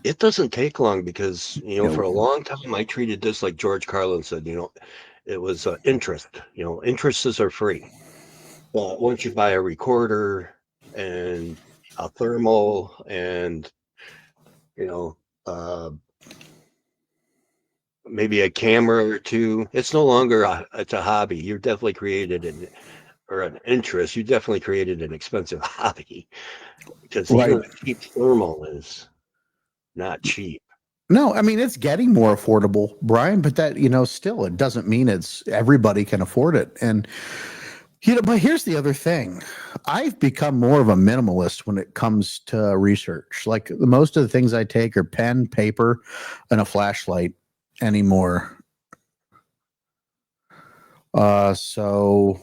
It doesn't take long, because, for a long time I treated this like George Carlin said, it was interest. Interests are free. But once you buy a recorder and a thermal and, maybe a camera or two, it's no longer it's a hobby. You're definitely created it. or an interest, you definitely created an expensive hobby, because Right. even a cheap thermal is not cheap. No, I mean it's getting more affordable, Brian, but that, still it doesn't mean it's everybody can afford it. And but here's the other thing. I've become more of a minimalist when it comes to research. Like most of the things I take are pen, paper, and a flashlight anymore. So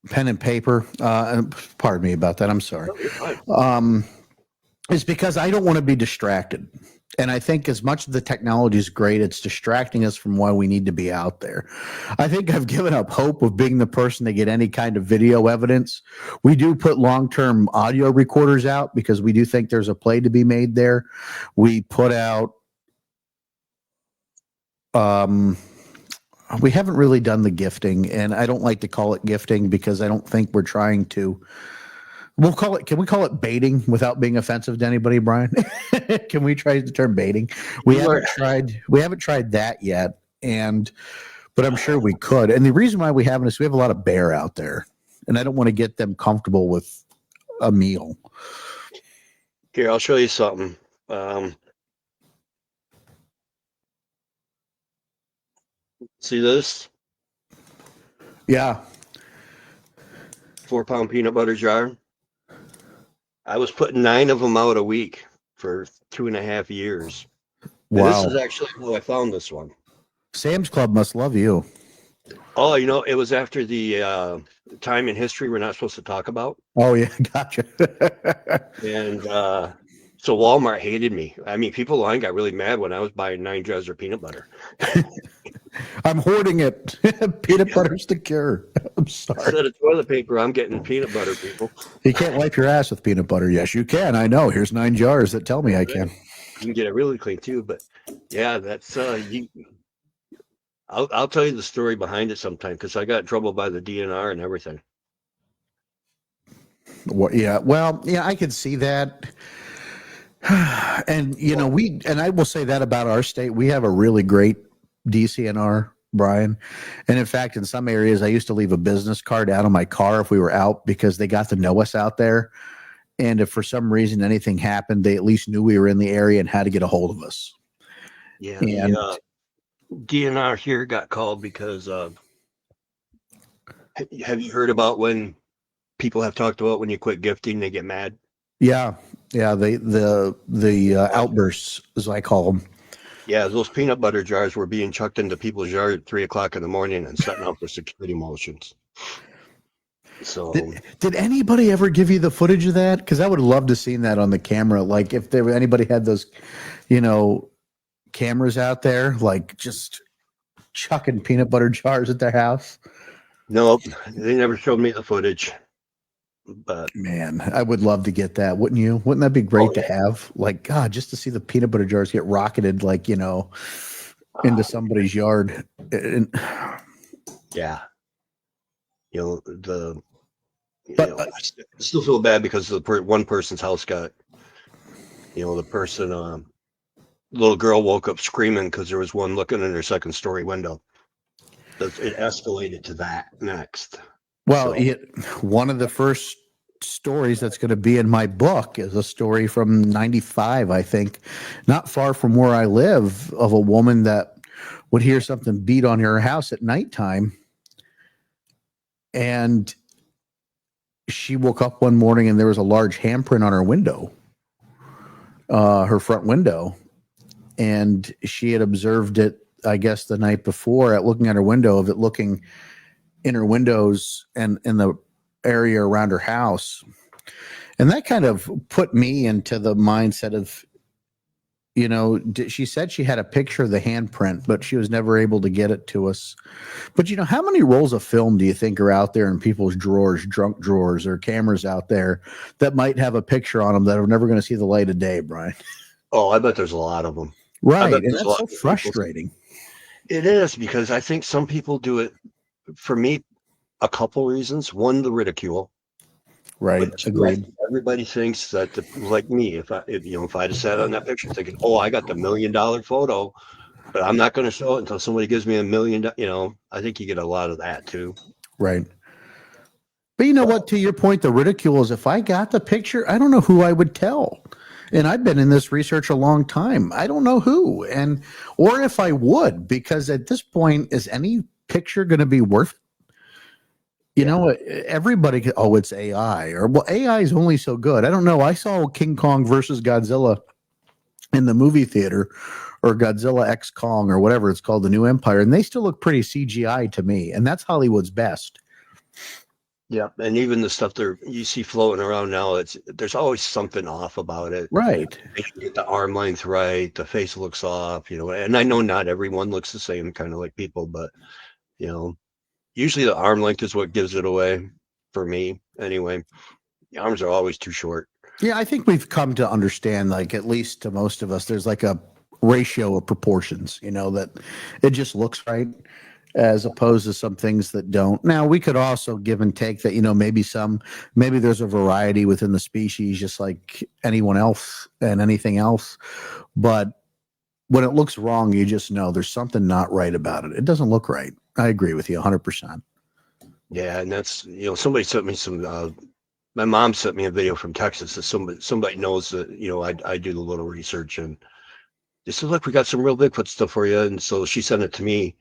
pen and paper. Pardon me about that. I'm sorry. No, you're fine. It's because I don't want to be distracted. And I think as much as the technology is great, it's distracting us from why we need to be out there. I think I've given up hope of being the person to get any kind of video evidence. We do put long-term audio recorders out because we do think there's a play to be made there. We put out, we haven't really done the gifting, and I don't like to call it gifting because I don't think we're trying to. Can we call it baiting without being offensive to anybody, Brian? Can we try the term baiting? We haven't tried that yet. But I'm sure we could. And the reason why we haven't is we have a lot of bear out there, and I don't want to get them comfortable with a meal. Here, I'll show you something. See this? Yeah. 4-pound peanut butter jar. I was putting 9 of them out a week for 2.5 years. Wow. And this is actually how I found this one. Sam's Club must love you. Oh, it was after the time in history we're not supposed to talk about. Oh, yeah. Gotcha. And so Walmart hated me. I mean, people online got really mad when I was buying 9 jars of peanut butter. I'm hoarding it. Peanut butter's the cure. I'm sorry. Instead of toilet paper, I'm getting peanut butter, people. You can't wipe your ass with peanut butter. Yes, you can. I know. Here's 9 jars that tell me I can. You can get it really clean too. But yeah, that's I'll tell you the story behind it sometime, because I got in trouble by the DNR and everything. Well, I could see that. And I will say that about our state. We have a really great DCNR, Brian. And in fact, in some areas, I used to leave a business card out of my car if we were out, because they got to know us out there. And if for some reason anything happened, they at least knew we were in the area and how to get a hold of us. Yeah. And DNR here got called because have you heard about when people have talked about when you quit gifting, they get mad? Yeah. The outbursts, as I call them. Yeah, those peanut butter jars were being chucked into people's yard at 3:00 in the morning and setting up for security motions. So did anybody ever give you the footage of that? Because I would love to seen that on the camera. Like if anybody had those, cameras out there, like just chucking peanut butter jars at their house. Nope, they never showed me the footage. But man, I would love to get that. Wouldn't you? Wouldn't that be great to have? Like, God, just to see the peanut butter jars get rocketed, like, into somebody's yard. Yeah. I still feel bad because one person's house got, the person, little girl woke up screaming because there was one looking in her second story window. It escalated to that next. Well, one of the first stories that's going to be in my book is a story from 95, I think, not far from where I live, of a woman that would hear something beat on her house at nighttime. And she woke up one morning and there was a large handprint on her window, her front window. And she had observed it, I guess, the night before at looking at her window, of it looking in her windows and in the area around her house. And that kind of put me into the mindset of, she said she had a picture of the handprint, but she was never able to get it to us. But how many rolls of film do you think are out there in people's drawers, drunk drawers, or cameras out there that might have a picture on them that are never going to see the light of day, Brian? Oh, I bet there's a lot of them. Right. And that's so frustrating. It is, because I think some people do it, for me, a couple reasons. One, the ridicule. Right. Agreed. Everybody thinks that, like me, if I had sat on that picture thinking, oh, I got the $1 million photo, but I'm not going to show it until somebody gives me $1 million. I think you get a lot of that too. Right. But you know what? To your point, the ridicule is if I got the picture, I don't know who I would tell. And I've been in this research a long time. I don't know who, or if I would, because at this point, is any picture going to be worth it? You know, everybody could, oh, it's AI, or well, AI is only so good. I don't know. I saw King Kong versus Godzilla in the movie theater, or Godzilla X Kong, or whatever it's called, the New Empire, and they still look pretty CGI to me, and that's Hollywood's best. Yeah, and even the stuff you see floating around now, there's always something off about it. Right. They can get the arm length right, the face looks off, and I know not everyone looks the same, kind of like people, but usually the arm length is what gives it away for me anyway. The arms are always too short. Yeah, I think we've come to understand, like, at least to most of us, there's like a ratio of proportions, that it just looks right, as opposed to some things that don't. Now, we could also give and take that, maybe there's a variety within the species, just like anyone else and anything else. But when it looks wrong, you just know there's something not right about it. It doesn't look right. I agree with you 100%. Yeah, and that's, somebody sent me my mom sent me a video from Texas that somebody knows that, I do the little research, and they said, look, we got some real Bigfoot stuff for you. And so she sent it to me,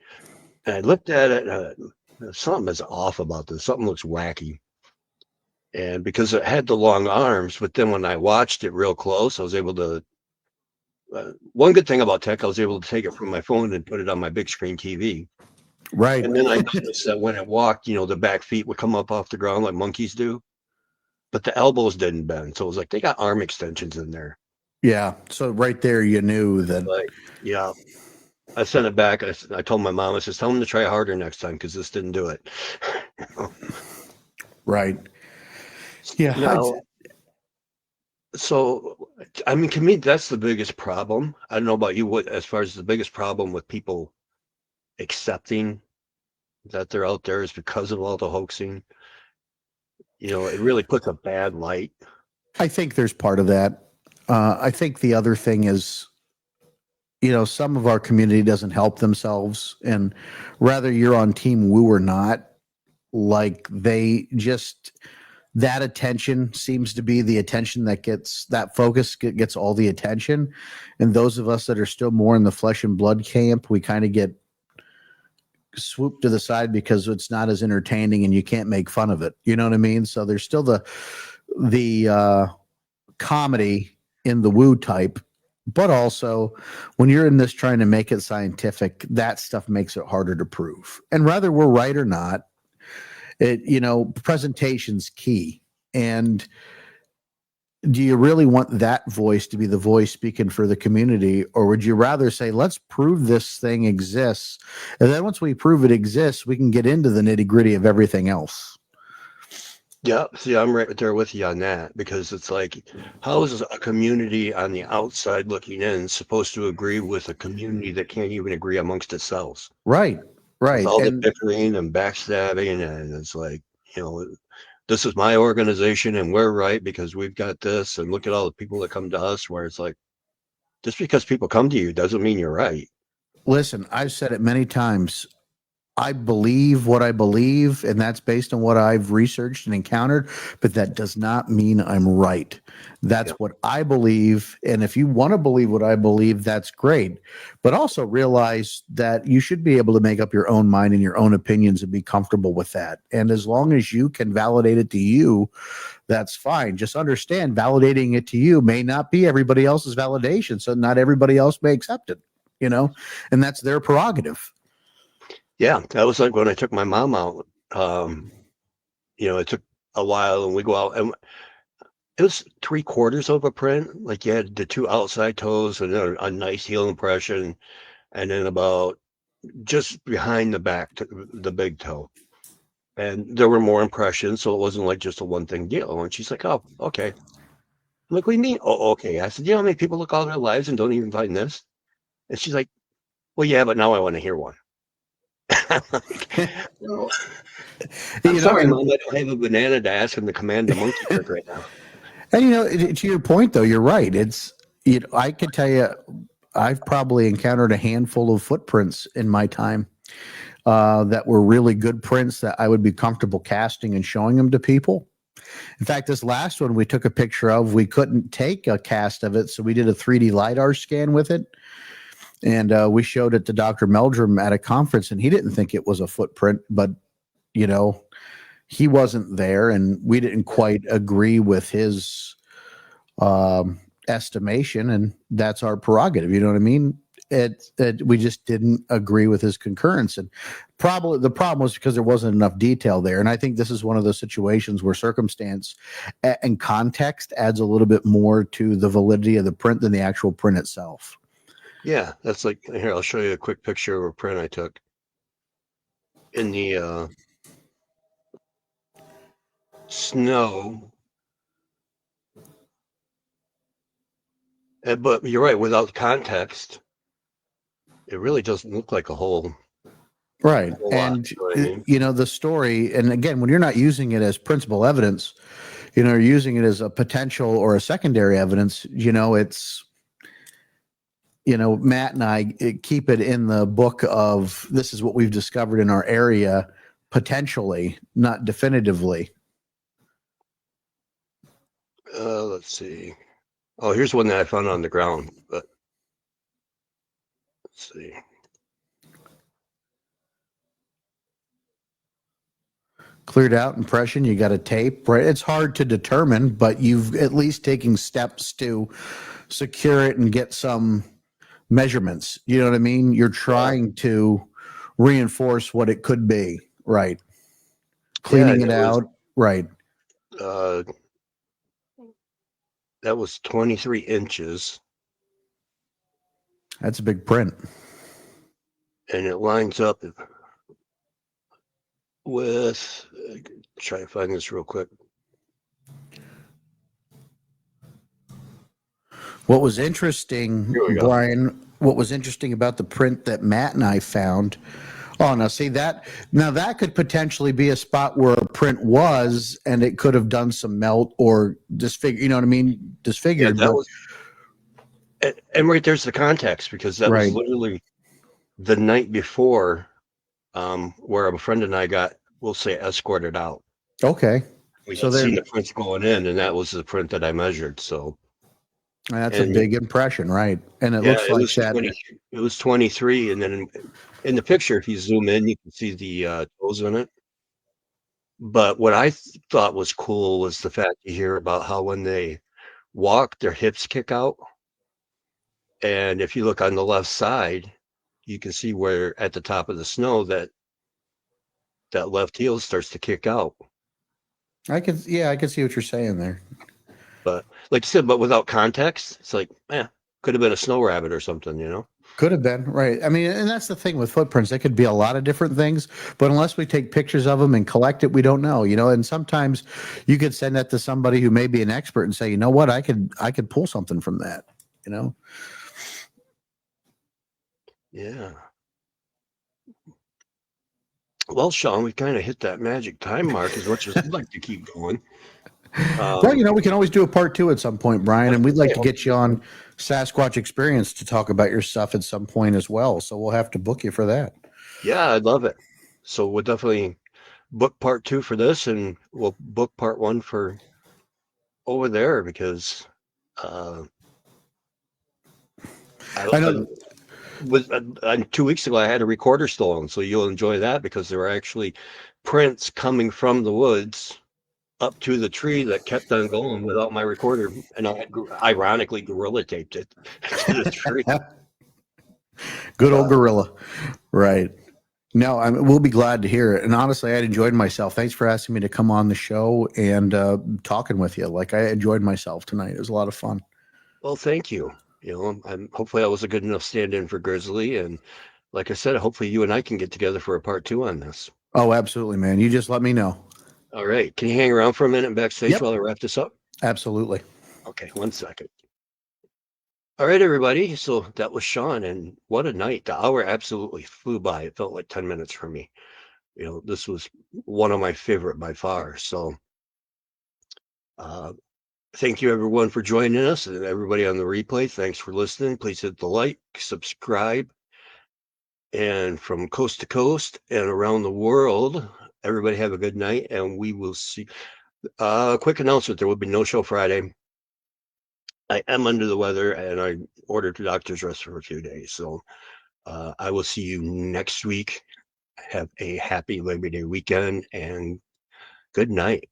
and I looked at it, and something is off about this. Something looks wacky. And because it had the long arms, but then when I watched it real close, I was able to, one good thing about tech, I was able to take it from my phone and put it on my big screen TV. Right. And then I noticed that when it walked, the back feet would come up off the ground like monkeys do, but the elbows didn't bend. So it was like they got arm extensions in there. Yeah. So right there, you knew that. Yeah. I sent it back. I told my mom, I said, tell him to try harder next time because this didn't do it. Right. Yeah. So, I mean, to me, that's the biggest problem. I don't know about you, as far as the biggest problem with people accepting that they're out there is because of all the hoaxing. It really puts a bad light. I think there's part of that. I think the other thing is, some of our community doesn't help themselves, and whether you're on Team Woo or not, like that attention seems to be the attention that gets that focus gets all the attention. And those of us that are still more in the flesh and blood camp, we kind of get swooped to the side because it's not as entertaining and you can't make fun of it. You know what I mean? So there's still the comedy in the woo type, but also when you're in this trying to make it scientific, that stuff makes it harder to prove. And whether we're right or not, presentation's key. And do you really want that voice to be the voice speaking for the community, or would you rather say, let's prove this thing exists, and then once we prove it exists, we can get into the nitty-gritty of everything else? Yeah, see, I'm right there with you on that, because it's like, how is a community on the outside looking in supposed to agree with a community that can't even agree amongst itself? Right. With all the bickering and backstabbing, and it's like, this is my organization and we're right because we've got this, and look at all the people that come to us, where it's like, just because people come to you doesn't mean you're right. Listen, I've said it many times. I believe what I believe, and that's based on what I've researched and encountered, but that does not mean I'm right. That's what I believe. And if you want to believe what I believe, that's great. But also realize that you should be able to make up your own mind and your own opinions and be comfortable with that. And as long as you can validate it to you, that's fine. Just understand, validating it to you may not be everybody else's validation. So not everybody else may accept it, and that's their prerogative. Yeah, that was like when I took my mom out. It took a while, and we go out, and it was 3/4 of a print. Like, you had the 2 outside toes and a nice heel impression, and then about just behind the back, the big toe. And there were more impressions, so it wasn't like just a one thing deal. And she's like, "Oh, okay." I'm like, "What do you mean? Oh, okay." I said, "You know how many people look all their lives and don't even find this?" And she's like, "Well, yeah, but now I want to hear one." I'm like, I'm sorry, Mom, I don't have a banana to ask him to command the monkey trick right now. And to your point, though, you're right. It's I can tell you, I've probably encountered a handful of footprints in my time that were really good prints that I would be comfortable casting and showing them to people. In fact, this last one we took a picture of, we couldn't take a cast of it, so we did a 3D LiDAR scan with it. And we showed it to Dr. Meldrum at a conference, and he didn't think it was a footprint, but, you know, he wasn't there, and we didn't quite agree with his estimation, and that's our prerogative. You know what I mean? We just didn't agree with his concurrence, and probably the problem was because there wasn't enough detail there. And I think this is one of those situations where circumstance and context adds a little bit more to the validity of the print than the actual print itself. Yeah, that's like, here, I'll show you a quick picture of a print I took in the snow. But you're right, without context, it really doesn't look like a whole Right. lot. And, You know what I mean? you know, the story, and again, when you're not using it as principal evidence, you know, you're using it as a potential or a secondary evidence, you know, it's, you know, Matt and I keep it in the book of this is what we've discovered in our area, potentially, not definitively. Let's see. Oh, here's one that I found on the ground, but let's see. Cleared out impression, you got a tape, right? It's hard to determine, but you've at least taken steps to secure it and get some measurements. You know what I mean? You're trying to reinforce what it could be, right? Cleaning it out, right? That was 23 inches. That's a big print. And it lines up with, try to find this real quick. What was interesting, Here we go. Brian, what was interesting about the print that Matt and I found, oh, now see that, now that could potentially be a spot where a print was, and it could have done some melt or disfigure, you know what I mean? Disfigured. Yeah, that was, and right there's the context, because that was literally the night before, where a friend and I got, we'll say, escorted out. Okay. We had seen the prints going in, and that was the print that I measured. So that's a big impression, right? And it looks like that. It was 23, and then in the picture, if you zoom in, you can see the toes in it. But what I thought was cool was the fact you hear about how when they walk, their hips kick out. And if you look on the left side, you can see where at the top of the snow that left heel starts to kick out. I can see what you're saying there. But like you said, but without context, it's like, could have been a snow rabbit or something, you know? Could have been, right. I mean, and that's the thing with footprints. They could be a lot of different things, but unless we take pictures of them and collect it, we don't know, you know. And sometimes you could send that to somebody who may be an expert and say, you know what, I could pull something from that, you know. Yeah. Well, Sean, we kind of hit that magic time mark as much as I'd like to keep going. Well, you know, we can always do a part 2 at some point, Brian, and we'd like to get you on Sasquatch Experience to talk about your stuff at some point as well. So we'll have to book you for that. Yeah, I'd love it. So we'll definitely book part 2 for this, and we'll book part 1 for over there, because I know. 2 weeks ago I had a recorder stolen, so you'll enjoy that, because there were actually prints coming from the woods up to the tree that kept on going without my recorder, and I had ironically gorilla taped it to the tree. Good old gorilla, right? No, we'll be glad to hear it. And honestly, I enjoyed myself. Thanks for asking me to come on the show and talking with you. Like, I enjoyed myself tonight. It was a lot of fun. Well, thank you. You know, hopefully I was a good enough stand-in for Grizzly, and like I said, hopefully you and I can get together for a part 2 on this. Oh, absolutely, man. You just let me know. All right. Can you hang around for a minute backstage while I wrap this up? Absolutely. Okay, 1 second. All right, everybody. So that was Sean, and what a night. The hour absolutely flew by. It felt like 10 minutes for me. You know, this was one of my favorite by far. So thank you everyone for joining us, and everybody on the replay. Thanks for listening. Please hit the like, subscribe, and from coast to coast and around the world, everybody have a good night, and we will see. Quick announcement: there will be no show Friday. I am under the weather, and I ordered the doctor's rest for a few days. So I will see you next week. Have a happy Labor Day weekend, and good night.